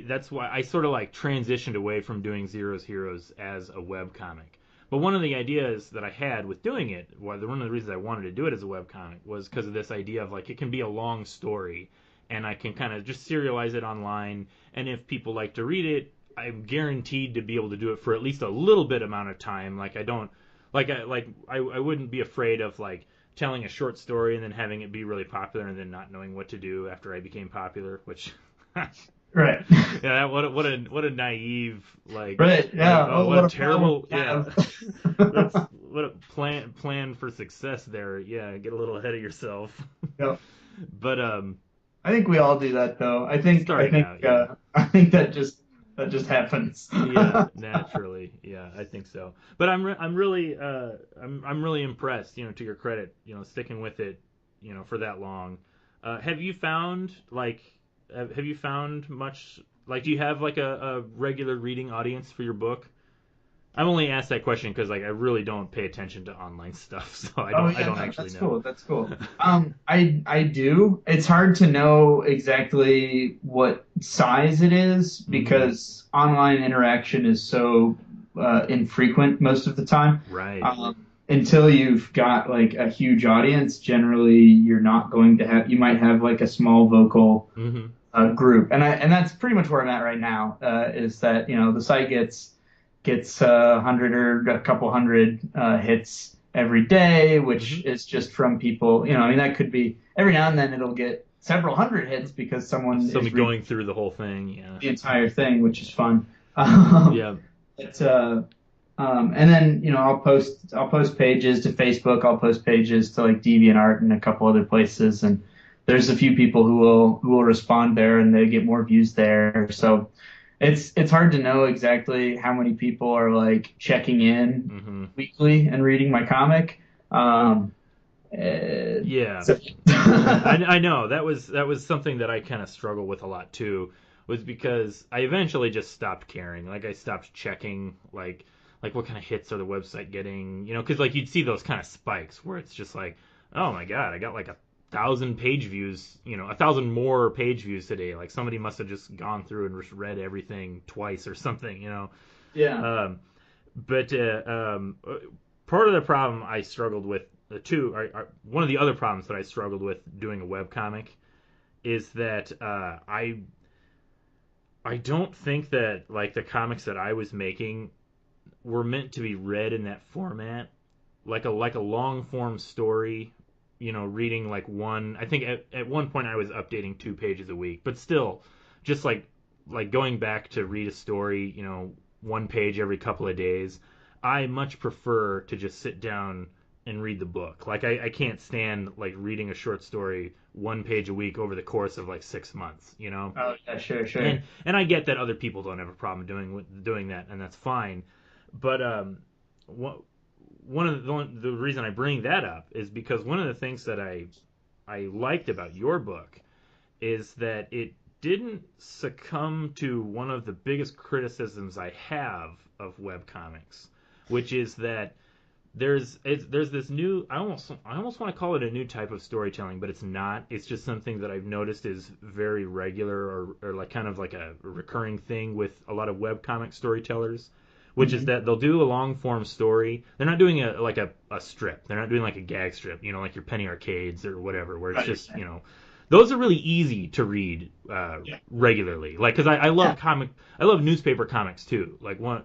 that's why I sort of like transitioned away from doing Zero's Heroes as a web comic. But one of the ideas that I had with doing it, one of the reasons I wanted to do it as a web comic was because of this idea of like it can be a long story, and I can kind of just serialize it online, and if people like to read it, I'm guaranteed to be able to do it for at least a little bit amount of time. Like I wouldn't be afraid of like telling a short story and then having it be really popular and then not knowing what to do after I became popular, which Right. Yeah, what a naive like Right. Yeah. like, oh, what a terrible that's what a plan for success there. Yeah, get a little ahead of yourself. Yep. But I think we all do that though. I think I think that just happens. Yeah, naturally. Yeah, I think so. But I'm really impressed, to your credit, sticking with it, for that long. Have you found much, like, do you have like a regular reading audience for your book? I've only asked that question because like I really don't pay attention to online stuff, so I don't actually know. That's cool. I do. It's hard to know exactly what size it is because online interaction is so infrequent most of the time. Right. Until you've got like a huge audience, generally you're not going to have. You might have like a small vocal group, and that's pretty much where I'm at right now. Is that the site gets 100 or a couple hundred hits every day, Hmm. which is just from people, I mean, that could be every now and then it'll get several hundred hits because someone is Somebody reading going through the whole thing, yeah. the entire thing, which is fun. Yeah. But and then I'll post pages to Facebook. I'll post pages to like DeviantArt and a couple other places, and there's a few people who will respond there, and they get more views there. So it's hard to know exactly how many people are like checking in Hmm. weekly and reading my comic. Yeah. So I know that was something that I kind of struggle with a lot too, was because I eventually just stopped caring. Like I stopped checking like what kind of hits are the website getting, because like you'd see those kind of spikes where it's just like, oh my god, I got like 1,000 page views, 1,000 more page views today. Like somebody must have just gone through and just read everything twice or something. yeah. Um, but part of the problem I struggled with one of the other problems that I struggled with doing a webcomic is that I don't think that like the comics that I was making were meant to be read in that format, like a long form story. Reading like one. I think at one point I was updating 2 pages a week, but still, just like going back to read a story, 1 page every couple of days. I much prefer to just sit down and read the book. Like I can't stand like reading a short story 1 page a week over the course of like 6 months. Oh yeah, sure, And sure. and I get that other people don't have a problem doing that, and that's fine. But what one of the reason I bring that up is because one of the things that I liked about your book is that it didn't succumb to one of the biggest criticisms I have of webcomics, which is that there's this new I almost want to call it a new type of storytelling, but it's not. It's just something that I've noticed is very regular or like kind of like a recurring thing with a lot of webcomic storytellers, which is Mhm. that they'll do a long form story. They're not doing a strip. They're not doing like a gag strip, like your penny arcades or whatever, where it's Right. just those are really easy to read Yeah. regularly. Like, because I Yeah. love I love newspaper comics too. Like one,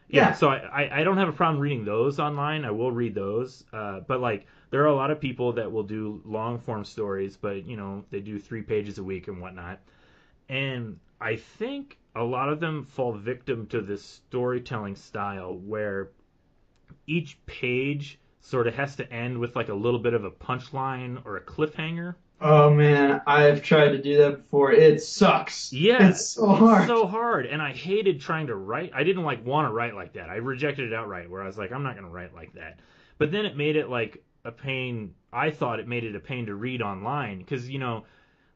yeah. Yeah. So I don't have a problem reading those online. I will read those. But like, there are a lot of people that will do long form stories, but they do 3 pages a week and whatnot. And I think a lot of them fall victim to this storytelling style where each page sort of has to end with like a little bit of a punchline or a cliffhanger. Oh man, I've tried to do that before. It sucks. Yeah, It's so it's hard. so hard, and I hated trying to write. I didn't like want to write like that. I rejected it outright, where I was like, I'm not going to write like that. But then it made it like a pain. I thought it made it a pain to read online because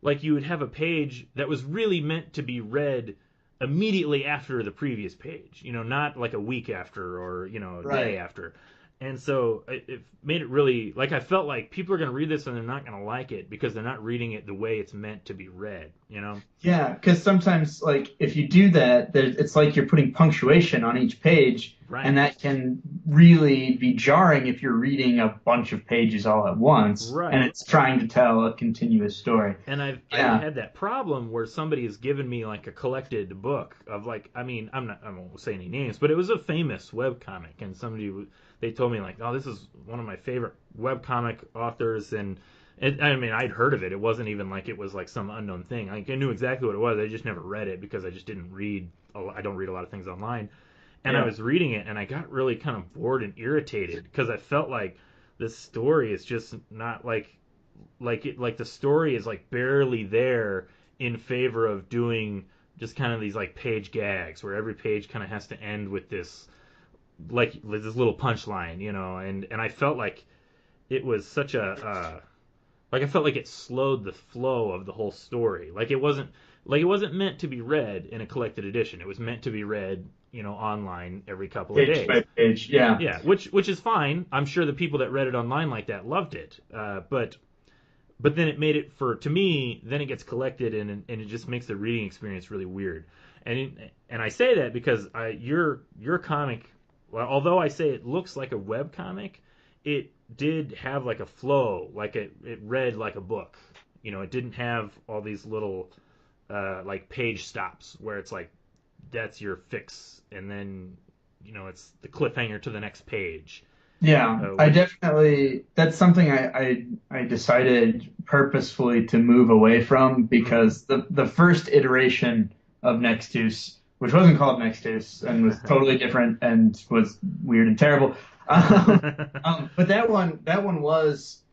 like you would have a page that was really meant to be read immediately after the previous page, not like a week after or a day Right. after. And so it made it really like I felt like people are going to read this and they're not going to like it because they're not reading it the way it's meant to be read. Yeah, because sometimes, like, if you do that, it's like you're putting punctuation on each page, and Right. that can really be jarring if you're reading a bunch of pages all at once, and Right. it's trying to tell a continuous story. And I've Yeah. had that problem where somebody has given me like a collected book of like I mean I won't say any names, but it was a famous webcomic, and they told me like, oh, this is one of my favorite webcomic authors, and I mean I'd heard of it. It wasn't even like it was like some unknown thing. Like I knew exactly what it was. I just never read it because I just didn't read. I don't read a lot of things online, and I Yeah. was reading it and I got really kind of bored and irritated because I felt like this story is just not like the story is like barely there in favor of doing just kind of these like page gags where every page kind of has to end with this like this little punchline, and I felt like it was such a like I felt like it slowed the flow of the whole story. Like it wasn't meant to be read in a collected edition. It was meant to be read, online every couple of Page by days. page. Yeah. Yeah, which is fine. I'm sure the people that read it online like that loved it. But then it made it to me. Then it gets collected and it just makes the reading experience really weird. And I say that because your comic, well, although I say it looks like a web comic, it did have like a flow, like it read like a book. It didn't have all these little like page stops where it's like that's your fix, and then it's the cliffhanger to the next page. Yeah, I Which definitely, that's something I decided purposefully to move away from mhm. because the first iteration of Nextuus, which wasn't called Nextuus and was totally different and was weird and terrible. But that one was,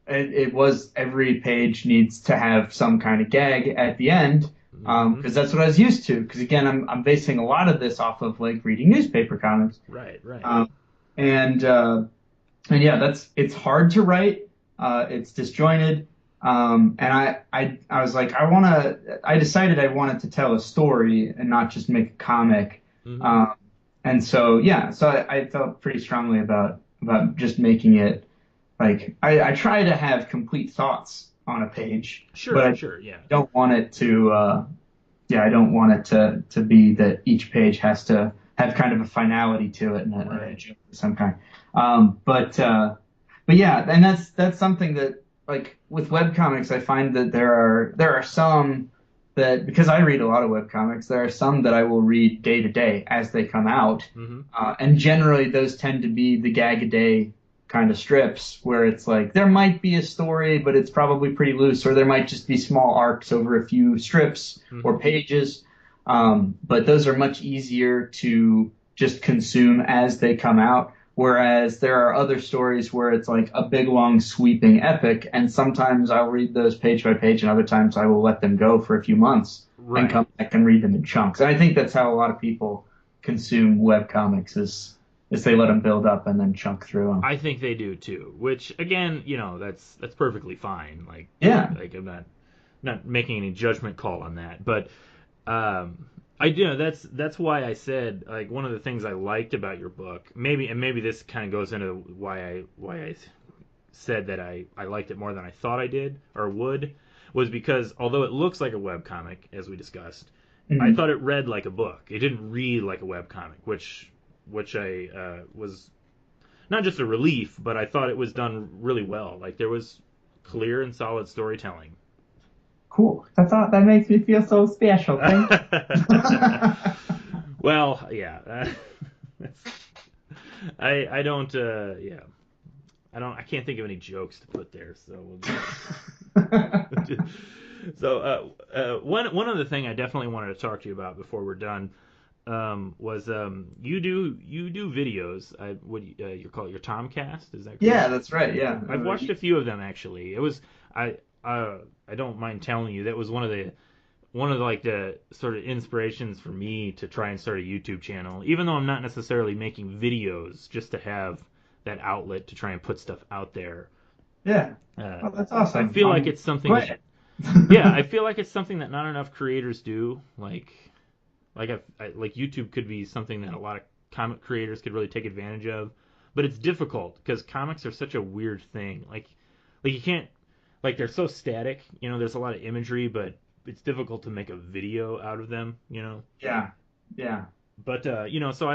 it was every page needs to have some kind of gag at the end, hmm because that's what I was used to. Because again, I'm basing a lot of this off of like reading newspaper comics. Right, right. Um, and and yeah, it's hard to write. It's disjointed. And I was like, I decided I wanted to tell a story and not just make a comic. hmm Um, and so yeah, so I felt pretty strongly about just making it like I try to have complete thoughts on a page, but Sure, I sure, yeah. don't want it to yeah, I don't want it to be that each page has to have kind of a finality to it and a Right. joke of some kind. But yeah, and that's something that like with webcomics, I find that there are some that because I read a lot of webcomics, there are some that I will read day to day as they come out, hmm and generally those tend to be the gag a day kind of strips where it's like there might be a story, but it's probably pretty loose, or there might just be small arcs over a few strips or hmm pages. But those are much easier to just consume as they come out. Whereas there are other stories where it's like a big, long, sweeping epic, and sometimes I'll read those page by page, and other times I will let them go for a few months and Right. come back and read them in chunks. And I think that's how a lot of people consume web comics is they let them build up and then chunk through them. I think they do too. Which again, that's perfectly fine. Yeah. Like I'm not making any judgment call on that, but I do. That's why I said like one of the things I liked about your book, maybe this kind of goes into why I said that I liked it more than I thought I did or would, was because although it looks like a web comic as we discussed, I Mhm. thought it read like a book. It didn't read like a web comic, which I was not just a relief, but I thought it was done really well. Like there was clear and solid storytelling. Cool. That makes me feel so special. Thank Well, yeah. I don't yeah. I can't think of any jokes to put there, so we'll just, so one other thing I definitely wanted to talk to you about before we're done was you do videos. What you call it, your Tomcast? Is that Yeah, correct? that's right. Yeah, Yeah. I've watched a few of them actually. It was I don't mind telling you that was one of the like the sort of inspirations for me to try and start a YouTube channel, even though I'm not necessarily making videos, just to have that outlet to try and put stuff out there. Yeah. Uh, Oh, that's I awesome. feel like I'm it's something that glad. yeah, I feel like it's something that not enough creators do. Like YouTube could be something that a lot of comic creators could really take advantage of, but it's difficult because comics are such a weird thing. Like you can't like they're so static. There's a lot of imagery, but it's difficult to make a video out of them. Yeah. Yeah. But so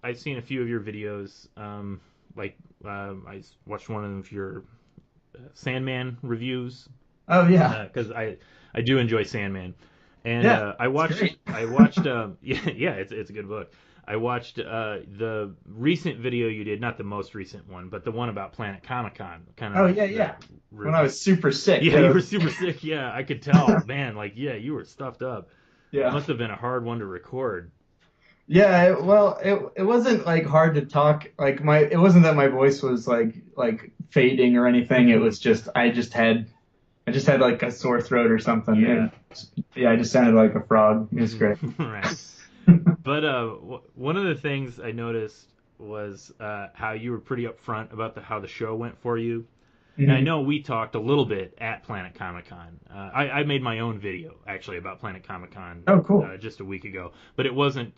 I've seen a few of your videos. Like I watched one of your Sandman reviews Oh yeah. because I do enjoy Sandman, and Yeah. I It's watched great. I watched yeah, it's a good book. I watched the recent video you did, not the most recent one, but the one about Planet Comic Con, kind Oh of yeah, the yeah. When I was super sick. yeah, Yeah. you were super sick. Yeah, I could tell, man. Like, yeah, you were stuffed up. That Yeah. must have been a hard one to record. Yeah, well, it wasn't like hard to talk. Like it wasn't that my voice was like fading or anything. It was just I just had like a sore throat or something, Yeah. and yeah, I just sounded like a frog. It was great. Right. But one of the things I noticed was how you were pretty upfront about how the show went for you. And I Hmm. know we talked a little bit at Planet Comic Con. I made my own video actually about Planet Comic Con Oh, cool. just a week ago, but it wasn't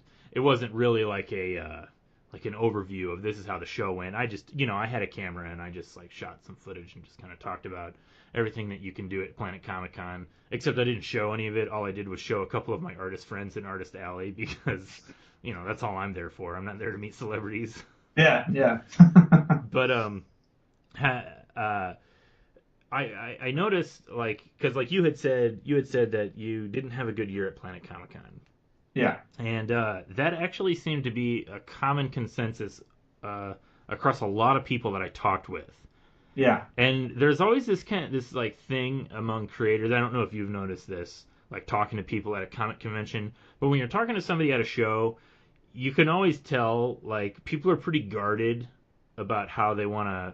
really like like an overview of this is how the show went. I just I had a camera and I just like shot some footage and just kind of talked about everything that you can do at Planet Comic Con. Except I didn't show any of it. All I did was show a couple of my artist friends in Artist Alley because that's all I'm there for. I'm not there to meet celebrities. Yeah, yeah. But ha, I noticed like because like you had said that you didn't have a good year at Planet Comic Con, Yeah. and that actually seemed to be a common consensus uh, across a lot of people that I talked with. Yeah. And there's always this like thing among creators. I don't know if you've noticed this, like talking to people at a comic convention, but when you're talking to somebody at a show, you can always tell like people are pretty guarded about how they want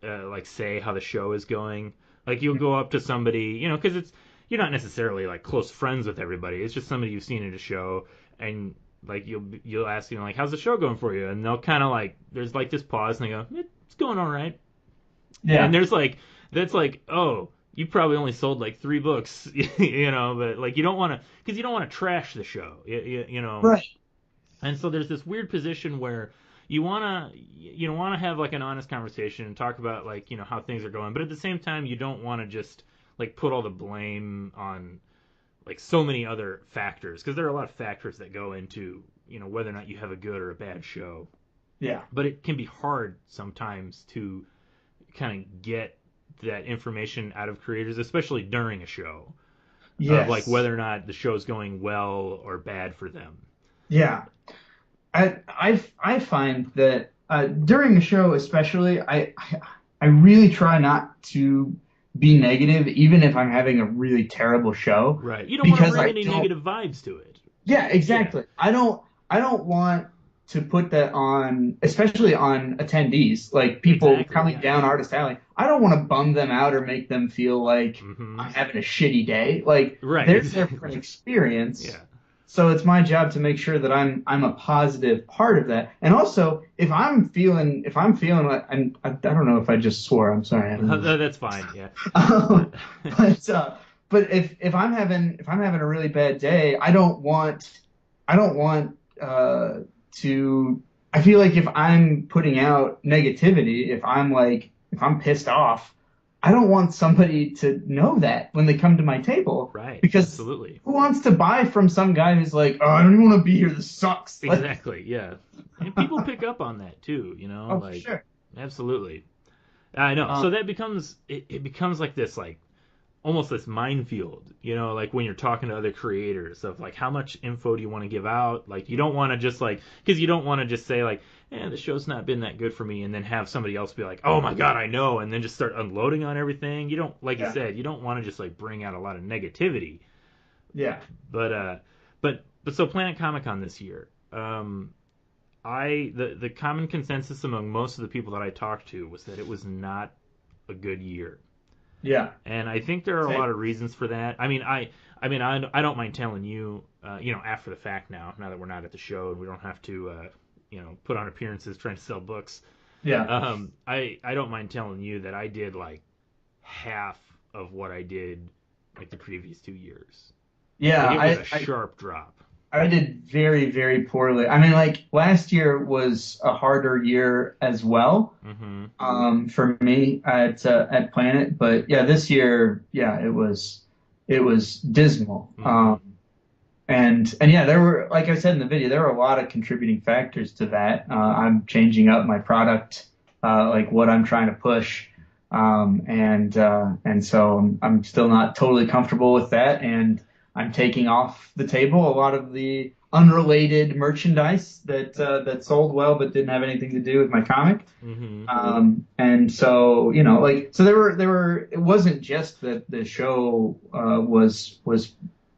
to like say how the show is going. Like you'll go up to somebody, you know, because it's you're not necessarily like close friends with everybody. It's just somebody you've seen at a show, and like you'll ask them like, how's the show going for you? And they'll kind of like there's like this pause, and they go, it's going all right. Yeah. And there's like that's like, oh, you probably only sold like 3 books, you know, but like you don't want to because you don't want to trash the show, you know. Right. And so there's this weird position where you wanna have like an honest conversation and talk about like you know how things are going, but at the same time you don't want to just like put all the blame on like so many other factors because there are a lot of factors that go into you know whether or not you have a good or a bad show. Yeah. But it can be hard sometimes to kind of get that information out of creators, especially during a show, of like Yes. whether or not the show's going well or bad for them. Yeah. I find that during a show, especially, I really try not to be negative, even if I'm having a really terrible show, Right. You don't want to because bring I any don't. negative vibes to it. Yeah, Yeah. exactly. I don't want to put that on, especially on attendees, like people Exactly. coming Yeah. down Artist Alley. I don't want to bum them out or make them feel like Mm-hmm. I'm having a shitty day. Like Right. they're there for an Exactly. experience. Yeah. So it's my job to make sure that I'm a positive part of that. And also, if I'm feeling like, and I don't know if I just swore. I'm sorry. I don't know. That's fine. Yeah. Um, but if I'm having a really bad day, I don't want to. I feel like if I'm putting out negativity, if I'm pissed off, I don't want somebody to know that when they come to my table Right. because Absolutely. who wants to buy from some guy who's like, oh, I don't even want to be here. This sucks. Like, Exactly. Yeah. And people pick up on that too. You know, oh, for like sure. absolutely. I know. Um, So that becomes it becomes like this like almost this minefield, you know, like when you're talking to other creators of like how much info do you want to give out? Like you don't want to just like because you don't want to just say like, the show's not been that good for me, and then have somebody else be like, oh my god, I know, and then just start unloading on everything. You don't like you yeah. said, you don't want to just like bring out a lot of negativity. Yeah. But so Planet Comic Con this year, the common consensus among most of the people that I talked to was that it was not a good year. Yeah. And I think there are a Same. lot of reasons for that. I don't mind telling you, you know, after the fact now that we're not at the show and we don't have to, you know, put on appearances trying to sell books. Yeah. I don't mind telling you that I did like half of what I did like the previous 2 years. Yeah. Like it was a I sharp drop. I did very, very poorly. I mean, like last year was a harder year as well, Mm-hmm. for me at Planet. But yeah, this year, yeah, it was dismal. Mm-hmm. And yeah, there were, like I said in the video, there were a lot of contributing factors to that. I'm changing up my product, like what I'm trying to push, and so I'm still not totally comfortable with that, and I'm taking off the table a lot of the unrelated merchandise that sold well but didn't have anything to do with my comic. Mm-hmm. And so, like, so there were, it wasn't just that the show, was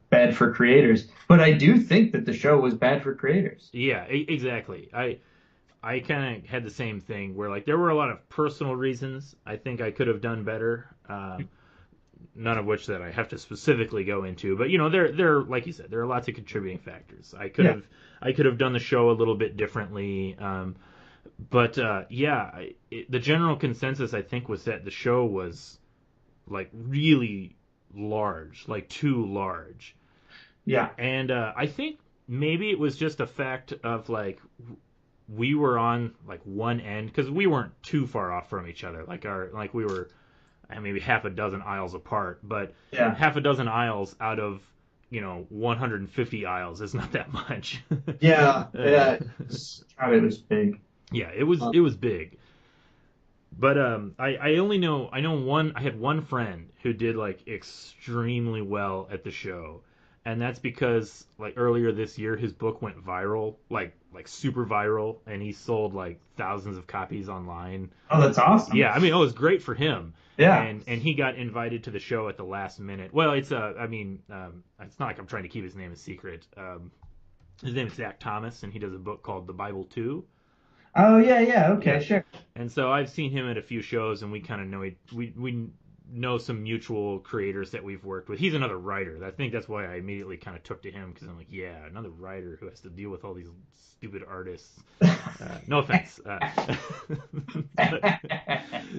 bad for creators, but I do think that the show was bad for creators. Yeah, exactly. I kind of had the same thing where like there were a lot of personal reasons I think I could have done better. None of which that I have to specifically go into, but you know, there like you said, there are lots of contributing factors. Yeah. I could have done the show a little bit differently, but yeah, the general consensus I think was that the show was like really large, like too large, Yeah. and I think maybe it was just a fact of like we were on like one end because we weren't too far off from each other, like we were maybe half a dozen aisles apart, but Yeah. half a dozen aisles out of 150 aisles is not that much. Yeah. Uh, Yeah. God, it was big. yeah, it was big. But I know I had one friend who did like extremely well at the show, and that's because like earlier this year his book went viral, like super viral, and he sold like thousands of copies online. Oh, that's awesome. Yeah, I mean, it was great for him. Yeah. And he got invited to the show at the last minute. Well, it's not like I'm trying to keep his name a secret. His name is Zach Thomas, and he does a book called The Bible 2. Oh, yeah, yeah. Yeah. Okay, sure. And so I've seen him at a few shows, and we kind of know we know some mutual creators that we've worked with. He's another writer. I think that's why I immediately kind of took to him, because I'm like, yeah, another writer who has to deal with all these stupid artists. No offense.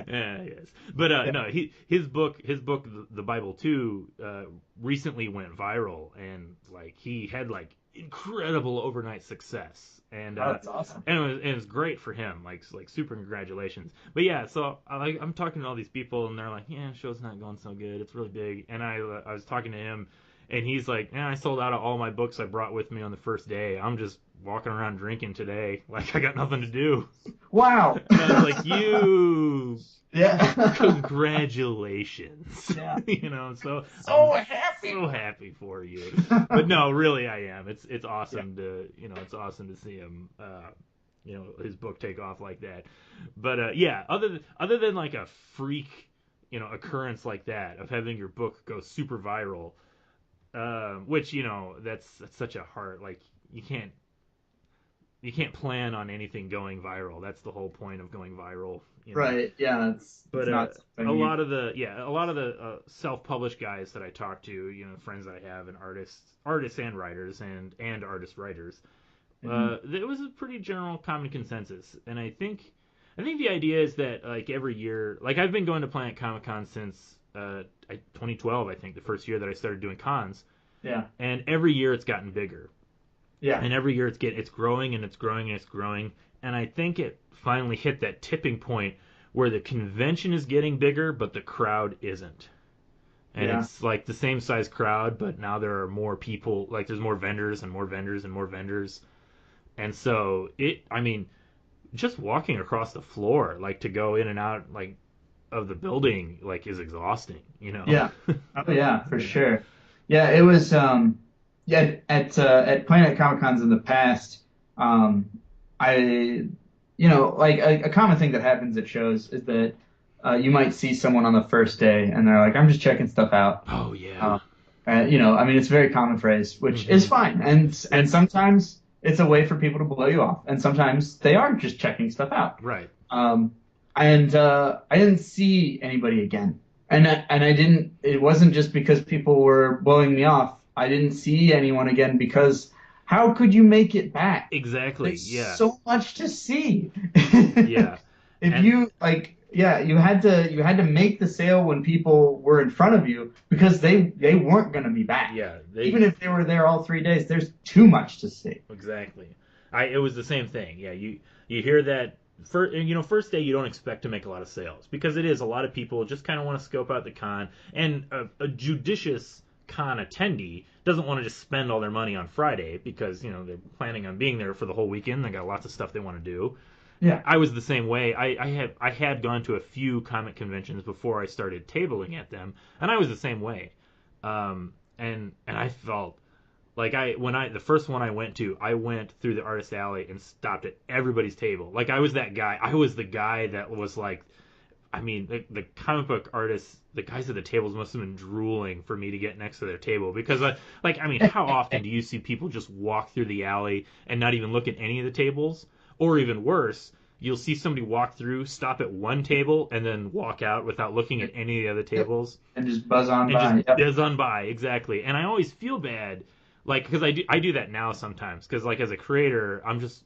Yes. But no, his book, The Bible 2, recently went viral, and like he had like incredible overnight success, and Oh, that's awesome. and it was great for him, like super congratulations. But yeah, so I'm talking to all these people, and they're like, yeah, show's not going so good, it's really big. And I was talking to him, and he's like, yeah, I sold out of all my books I brought with me on the first day. I'm just walking around drinking today, like I got nothing to do. Wow. And I was like, you, Yeah. congratulations. Yeah. You know, so So I'm happy. so happy for you. But no, really, I am. It's awesome to, it's awesome to see him, his book take off like that. But yeah, other than like a freak, occurrence like that of having your book go super viral, which that's such a hard, like you can't plan on anything going viral. That's the whole point of going viral. Right. Yeah. But It's not something a you. lot of the self-published guys that I talk to, friends that I have, and artists and writers, and artist writers, it was a pretty general common consensus. And I think the idea is that like every year, like I've been going to Planet Comic Con since 2012, I think, the first year that I started doing cons, Yeah. and every year it's gotten bigger. Yeah. And every year it's growing and it's growing and it's growing. And I think it finally hit that tipping point where the convention is getting bigger, but the crowd isn't. And Yeah. it's like the same size crowd, but now there are more people. Like there's more vendors and more vendors and more vendors. And so just walking across the floor, like to go in and out, like of the building, like is exhausting. Yeah. Oh yeah, for sure. Yeah, it was yeah, at Planet Comic Cons in the past, I like a common thing that happens at shows is that you might see someone on the first day and they're like, I'm just checking stuff out. Oh yeah. I mean, it's a very common phrase, which is fine, and sometimes it's a way for people to blow you off, and sometimes they are just checking stuff out. Right. And I didn't see anybody again, and I didn't. It wasn't just because people were blowing me off. I didn't see anyone again because how could you make it back? Exactly. There's Yeah. so much to see. Yeah. If And- you like, yeah, you had to make the sale when people were in front of you because they weren't going to be back. Yeah. Even if they were there all 3 days, there's too much to see. Exactly. It was the same thing. Yeah, you hear that first day you don't expect to make a lot of sales because it is a lot of people just kind of want to scope out the con, and a judicious con attendee doesn't want to just spend all their money on Friday because they're planning on being there for the whole weekend. They got lots of stuff they want to do. Yeah. I was the same way. I had gone to a few comic conventions before I started tabling at them, and I was the same way. And I felt like the first one I went to, I went through the artist alley and stopped at everybody's table. Like I was that guy. I was the guy that was like, I mean, the comic book artists, the guys at the tables must have been drooling for me to get next to their table because, how often do you see people just walk through the alley and not even look at any of the tables? Or even worse, you'll see somebody walk through, stop at one table, and then walk out without looking at any of the other tables. And just buzz on And by. just Yep. buzz on by, exactly. And I always feel bad, like, because I do that now sometimes, because, like, as a creator, I'm just,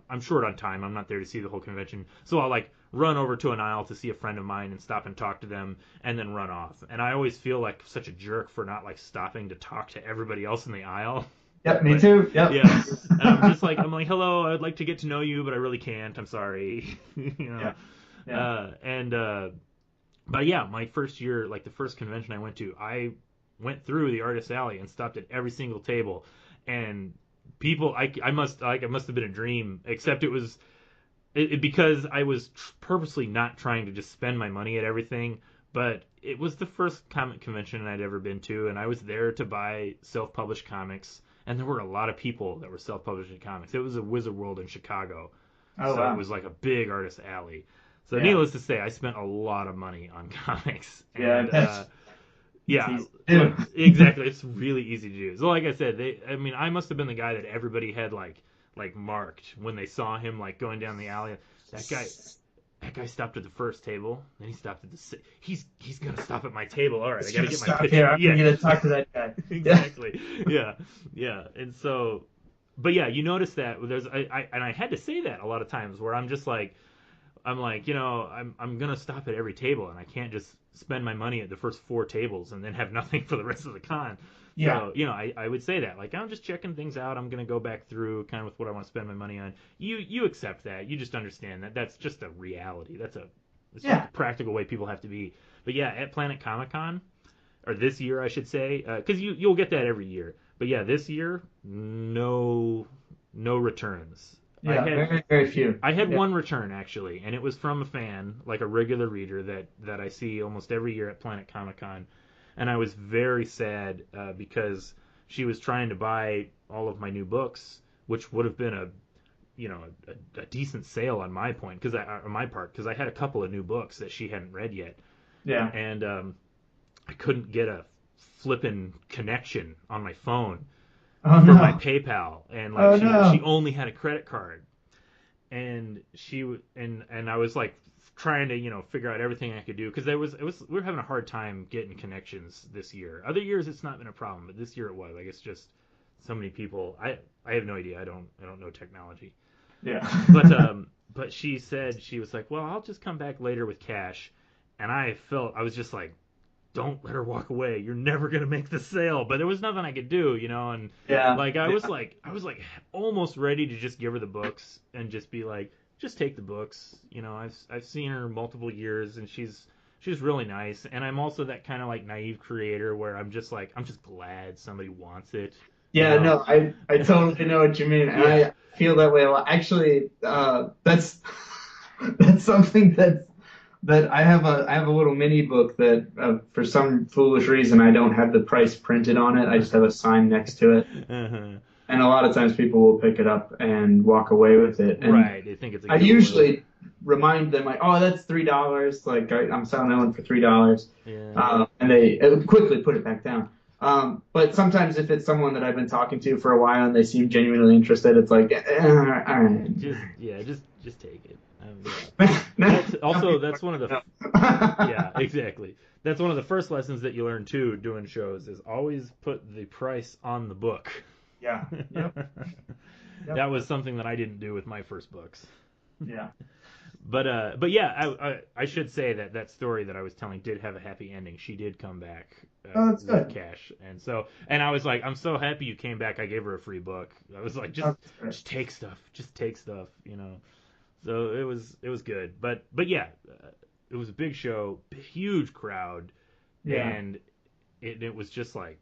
I'm short on time. I'm not there to see the whole convention. So I'll, like, run over to an aisle to see a friend of mine and stop and talk to them and then run off. And I always feel like such a jerk for not, like, stopping to talk to everybody else in the aisle. Yep, me too. Yep. Yeah. And I'm just like, hello, I'd like to get to know you, but I really can't. I'm sorry. Yeah. Yeah. But yeah, my first year, like the first convention I went to, I went through the artist alley and stopped at every single table, and people, it must have been a dream, except it was because I was purposely not trying to just spend my money at everything, but it was the first comic convention I'd ever been to, and I was there to buy self-published comics, and there were a lot of people that were self-publishing comics. It was a Wizard World in Chicago, Oh so it wow. was like a big artist alley. So Yeah. needless to say, I spent a lot of money on comics, Yeah. and That's yeah, easy to do. exactly. It's really easy to do. So like I said, I mean, I must have been the guy that everybody had like marked when they saw him like going down the alley. That guy stopped at the first table, then he stopped at he's gonna stop at my table. All right, I gotta get my Stop picture. here. I'm Yeah, gonna talk to that guy. exactly. Yeah, yeah. And so, but yeah, you notice that there's and I had to say that a lot of times where I'm just like, I'm gonna stop at every table, and I can't just spend my money at the first 4 tables and then have nothing for the rest of the con. Yeah. So, I would say that, like, I'm just checking things out. I'm gonna go back through kind of with what I want to spend my money on. You accept that. You just understand that that's just a reality. It's just a practical way people have to be. But yeah, at Planet Comic Con, or this year I should say, because you'll get that every year. But yeah, this year, no returns. Yeah, very, very few. I had one return actually, and it was from a fan, like a regular reader that I see almost every year at Planet Comic Con, and I was very sad because she was trying to buy all of my new books, which would have been a decent sale on my part because I had a couple of new books that she hadn't read yet. Yeah. And I couldn't get a flippin' connection on my phone Oh for no. my PayPal, and like no. she only had a credit card, and and I was like trying to figure out everything I could do because we were having a hard time getting connections this year. Other years it's not been a problem, but this year it was. I guess just so many people. I have no idea. I don't know technology. Yeah. But she said she was like, well, I'll just come back later with cash, and I was just like, don't let her walk away. You're never gonna make the sale. But there was nothing I could do, and Yeah. like I was like almost ready to just give her the books and just be like, just take the books. I've seen her multiple years, and she's really nice. And I'm also that kind of like naive creator where I'm just glad somebody wants it. Yeah, no, I totally know what you mean, and Yeah. I feel that way a lot. Actually, that's something that I have a little mini book that for some foolish reason I don't have the price printed on it. I just have a sign next to it, Uh-huh. and a lot of times people will pick it up and walk away with it. And Right, they think it's a I giveaway. usually remind them like, oh, that's $3. Like I'm selling that one for $3. Yeah. And they quickly put it back down. But sometimes if it's someone that I've been talking to for a while and they seem genuinely interested, it's like, all right. Just take it. That's one of the yeah, exactly. That's one of the first lessons that you learn too doing shows is always put the price on the book. Yeah. Yep. That was something that I didn't do with my first books. Yeah. But yeah, I should say that story that I was telling did have a happy ending. She did come back that's with good. cash, and I was like, I'm so happy you came back. I gave her a free book. I was like, just take stuff, So it was good, but yeah, it was a big show, huge crowd, and it was just like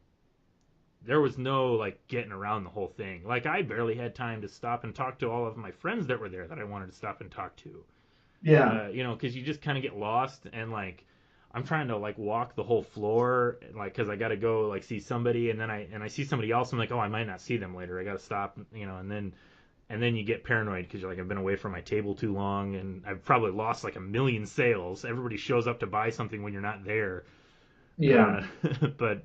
there was no like getting around the whole thing. Like I barely had time to stop and talk to all of my friends that were there that I wanted to stop and talk to. Yeah. Because you just kind of get lost, and like I'm trying to like walk the whole floor, like because I got to go like see somebody, and then I see somebody else. I'm like, oh, I might not see them later. I got to stop, and then you get paranoid because you're like, I've been away from my table too long, and I've probably lost like 1 million sales. Everybody shows up to buy something when you're not there. Yeah. But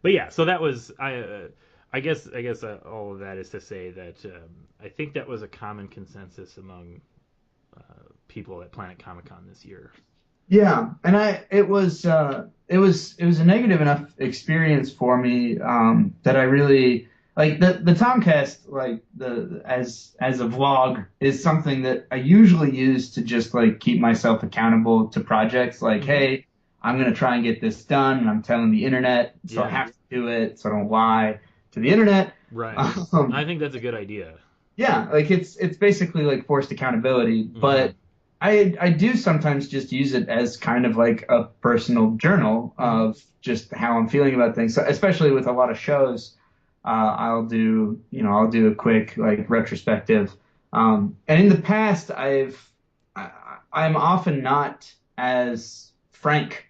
yeah, so that was I guess all of that is to say that I think that was a common consensus among people at Planet Comic Con this year. Yeah, and it was a negative enough experience for me that I really like the Tomcast, like as a vlog is something that I usually use to just like keep myself accountable to projects. Like, Mm-hmm. hey, I'm gonna try and get this done, and I'm telling the internet, so I have to do it, so I don't lie to the internet. Right. I think that's a good idea. Yeah, like it's basically like forced accountability, but I do sometimes just use it as kind of like a personal journal of just how I'm feeling about things. So especially with a lot of shows, I'll do a quick like retrospective. And in the past, I'm often not as frank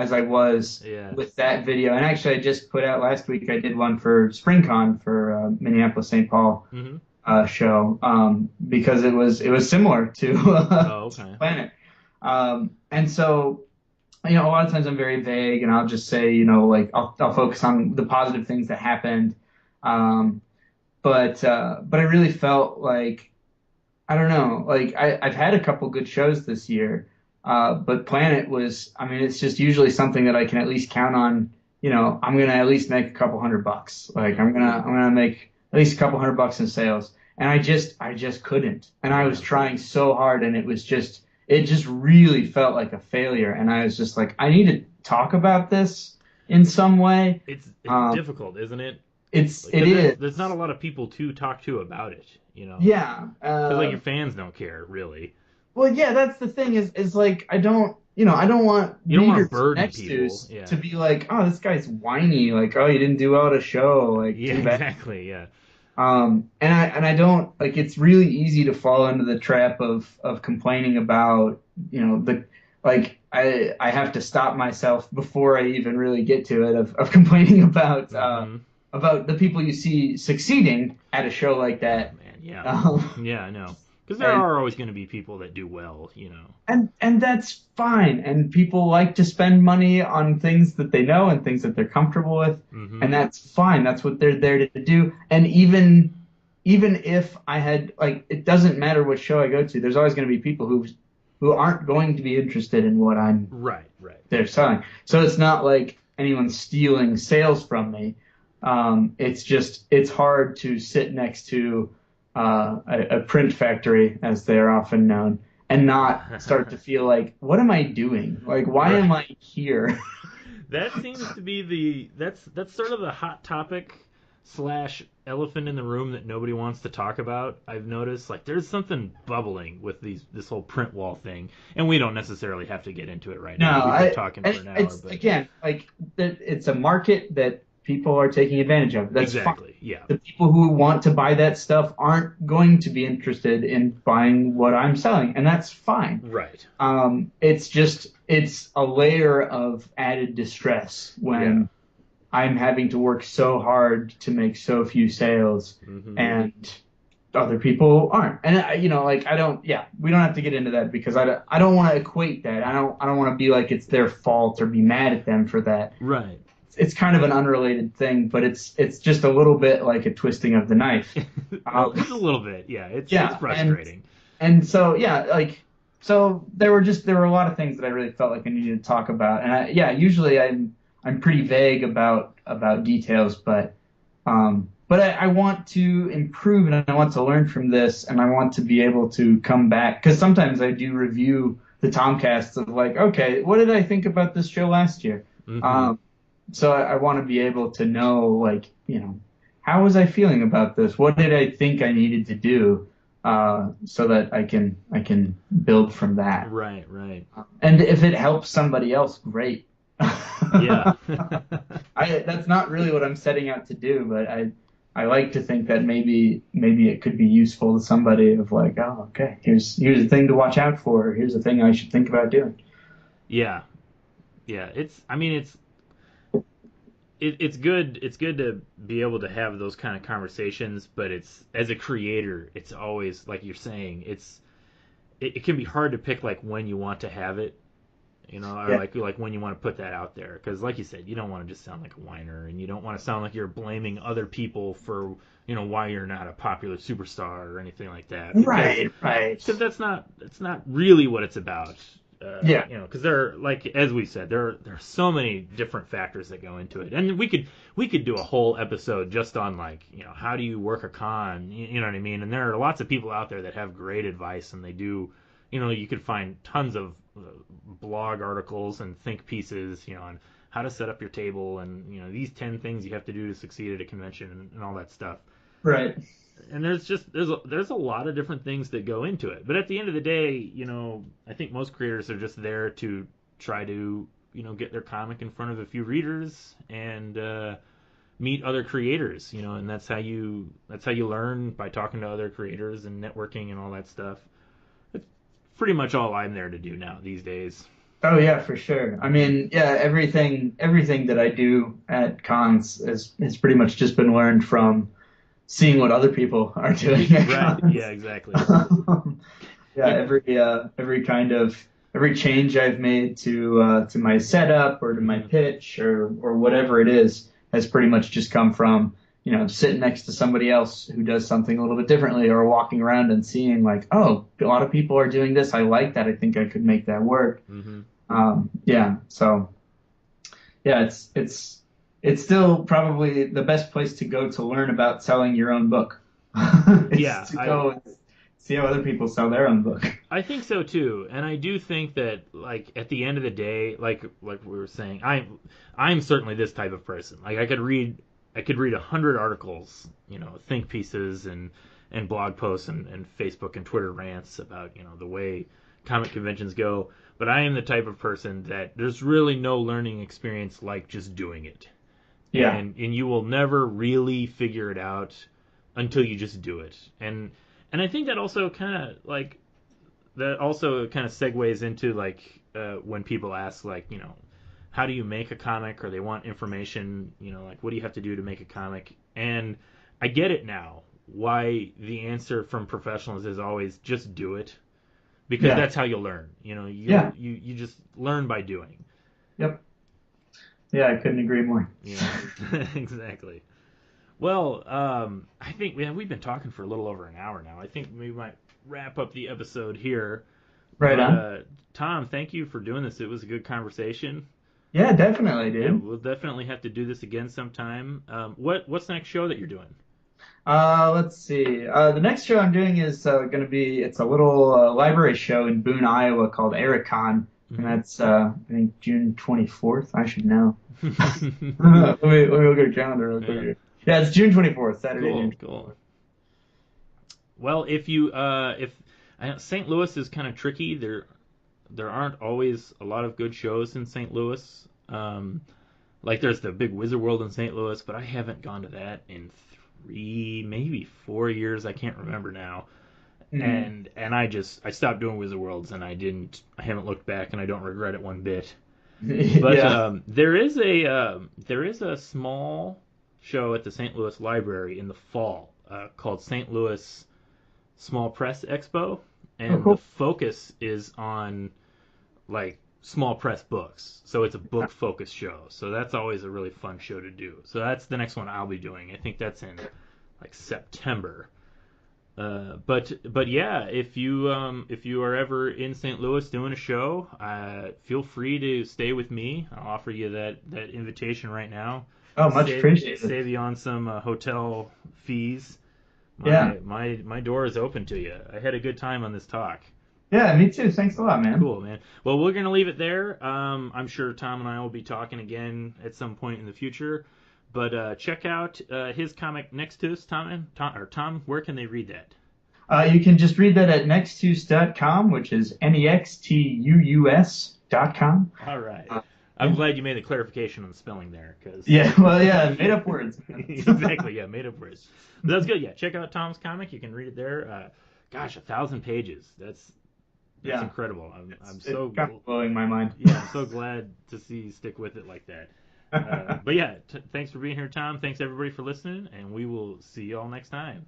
as I was Yeah. with that video. And actually, I just put out last week. I did one for SpringCon for Minneapolis St. Paul Mm-hmm. show because it was similar to Oh, to okay. Planet. And so a lot of times I'm very vague, and I'll just say, like I'll focus on the positive things that happened. Um, but I really felt like I don't know, like I've had a couple good shows this year, but Planet was, I mean, it's just usually something that I can at least count on. I'm gonna at least make a couple $100. Like I'm gonna make at least a couple $100 in sales, and I just couldn't, and I was Yeah. trying so hard, and it just really felt like a failure, and I was just like, I need to talk about this in some way. It's Um, difficult, isn't it? it Because there's not a is, lot of people to talk to about it, yeah. Because like your fans don't care really. Well, yeah, that's the thing is like I don't want You don't want to readers of burden people. Nextuus Yeah. to be like, oh, this guy's whiny, like, oh, you didn't do well at a show, like, Yeah, too bad. exactly. Yeah. And I don't like it's really easy to fall into the trap of complaining about, the like I have to stop myself before I even really get to it of complaining Mm-hmm. about the people you see succeeding at a show like Oh that. man, yeah. Um, Yeah, I know. Because there and are always going to be people that do well. and that's fine. And people like to spend money on things that they know and things that they're comfortable with, Mm-hmm. and that's fine. That's what they're there to do. And even if I had like, it doesn't matter what show I go to. There's always going to be people who aren't going to be interested in what Right, right. they're selling. So it's not like anyone's stealing sales from me. It's just it's hard to sit next to a print factory, as they're often known, and not start to feel like, what am I doing? Like, why Right. am I here? That seems to be that's sort of the hot topic slash elephant in the room that nobody wants to talk about. I've noticed like there's something bubbling with this whole print wall thing, and we don't necessarily have to get into it right No, now. We've been talking for an hour, it's but again like it's a market that people are taking advantage of. That's fine. exactly, yeah, The people who want to buy that stuff aren't going to be interested in buying what I'm selling, and that's fine. right, It's a layer of added distress yeah, when I'm having to work so hard to make so few sales, hmm and other people aren't. And like we don't have to get into that because I don't want to equate that. I don't want to be like it's their fault or be mad at them for that. right. It's kind of an unrelated thing, but it's just a little bit like a twisting of the knife. Just a little bit, yeah. It's Yeah, frustrating. and so yeah, like so there were a lot of things that I really felt like I needed to talk about, and usually I'm pretty vague about details, but I want to improve and I want to learn from this, and I want to be able to come back because sometimes I do review the Tomcasts of like, okay, what did I think about this show last year? Hmm So I want to be able to know, like, how was I feeling about this? What did I think I needed to do, so that I can build from that. Right, right. And if it helps somebody else, great. Yeah. That's not really what I'm setting out to do, but I like to think that maybe it could be useful to somebody of like, oh, okay, here's a thing to watch out for. Here's a thing I should think about doing. Yeah. Yeah. I mean, it's good. It's good to be able to have those kind of conversations, but as a creator, it's always like you're saying, it can be hard to pick like when you want to have it, or Yeah. like when you want to put that out there, because like you said, you don't want to just sound like a whiner, and you don't want to sound like you're blaming other people for why you're not a popular superstar or anything like that, because Right. that's not really what it's about. Yeah. Because there are, like as we said, there are so many different factors that go into it, and we could do a whole episode just on like how do you work a con, you know what I mean? And there are lots of people out there that have great advice, and they do, you could find tons of blog articles and think pieces, on how to set up your table, and these 10 things you have to do to succeed at a convention, and all that stuff. Right. And there's a lot of different things that go into it. But at the end of the day, I think most creators are just there to try to, get their comic in front of a few readers and meet other creators, and that's how you learn, by talking to other creators and networking and all that stuff. It's pretty much all I'm there to do now these days. Oh yeah, for sure. I mean, yeah, everything that I do at cons has pretty much just been learned from seeing what other people are doing at Right. cons. Yeah. Exactly. Yeah, every change I've made to my setup or to my Mhm. pitch or whatever it is has pretty much just come from, sitting next to somebody else who does something a little bit differently or walking around and seeing like, oh, a lot of people are doing this. I like that. I think I could make that work. Mhm. Yeah, so yeah, it's still probably the best place to go to learn about selling your own book. Is Yeah. to I go and see how other people sell their own book. I think so too, and I do think that like at the end of the day, like we were saying, I'm certainly this type of person. Like I could read 100 articles, think pieces and blog posts and Facebook and Twitter rants about the way comic conventions go. But I am the type of person that there's really no learning experience like just doing it, Yeah, and you will never really figure it out until you just do it. And I think that also kind of segues into like when people ask like how do you make a comic, or they want information, like what do you have to do to make a comic. And I get it now why the answer from professionals is always just do it, because yeah, that's how you'll learn. You yeah, you just learn by doing. yep, yeah. I couldn't agree more. Exactly. Well, I think we've been talking for a little over an hour now. I think we might wrap up the episode here. Right But on. Tom, thank you for doing this. It was a good conversation. Yeah, definitely, Yeah, dude. we'll definitely have to do this again sometime. What's the next show that you're doing? Let's see. The next show I'm doing is going to be it's a little library show in Boone, Iowa called Ericon, and Hmm. that's I think June 24th. I should know. Let me look at the calendar real quick Yeah, here. Yeah, it's June 24th, Saturday, June cool, cool. 24th. Well, if I know St. Louis is kind of tricky. There aren't always a lot of good shows in St. Louis. Like there's the big Wizard World in St. Louis, but I haven't gone to that in 3, maybe 4 years. I can't remember now. Mhm. And I stopped doing Wizard Worlds, and I haven't looked back, and I don't regret it one bit. But Yeah. there is a small show at the St. Louis Library in the fall called St. Louis Small Press Expo, Oh, and the cool. focus is on like small press books. So it's a book focused show. So that's always a really fun show to do. So that's the next one I'll be doing. I think that's in like September. But yeah, if you are ever in St. Louis doing a show, feel free to stay with me. I'll offer you that invitation right now. Oh, much Save appreciated. save you on some hotel fees. Yeah. My door is open to you. I had a good time on this talk. Yeah, me too. Thanks a lot, man. Cool, man. Well, we're gonna leave it there. I'm sure Tom and I will be talking again at some point in the future. But check out his comic Nextuus, Tom. Where can they read that? You can just read that at nextuus.com, which is nextuus.com. All right. I'm Yeah. glad you made the clarification on the spelling there, because Yeah, well, yeah, made up words, man. exactly, yeah, made up words. But that's good. Yeah, check out Tom's comic. You can read it there. Gosh, 1,000 pages. That's Yeah, incredible. I'm it's I'm it's so kind of blowing my mind. yeah, I'm so glad to see you stick with it like that. But yeah, thanks for being here, Tom. Thanks everybody for listening, and we will see you all next time.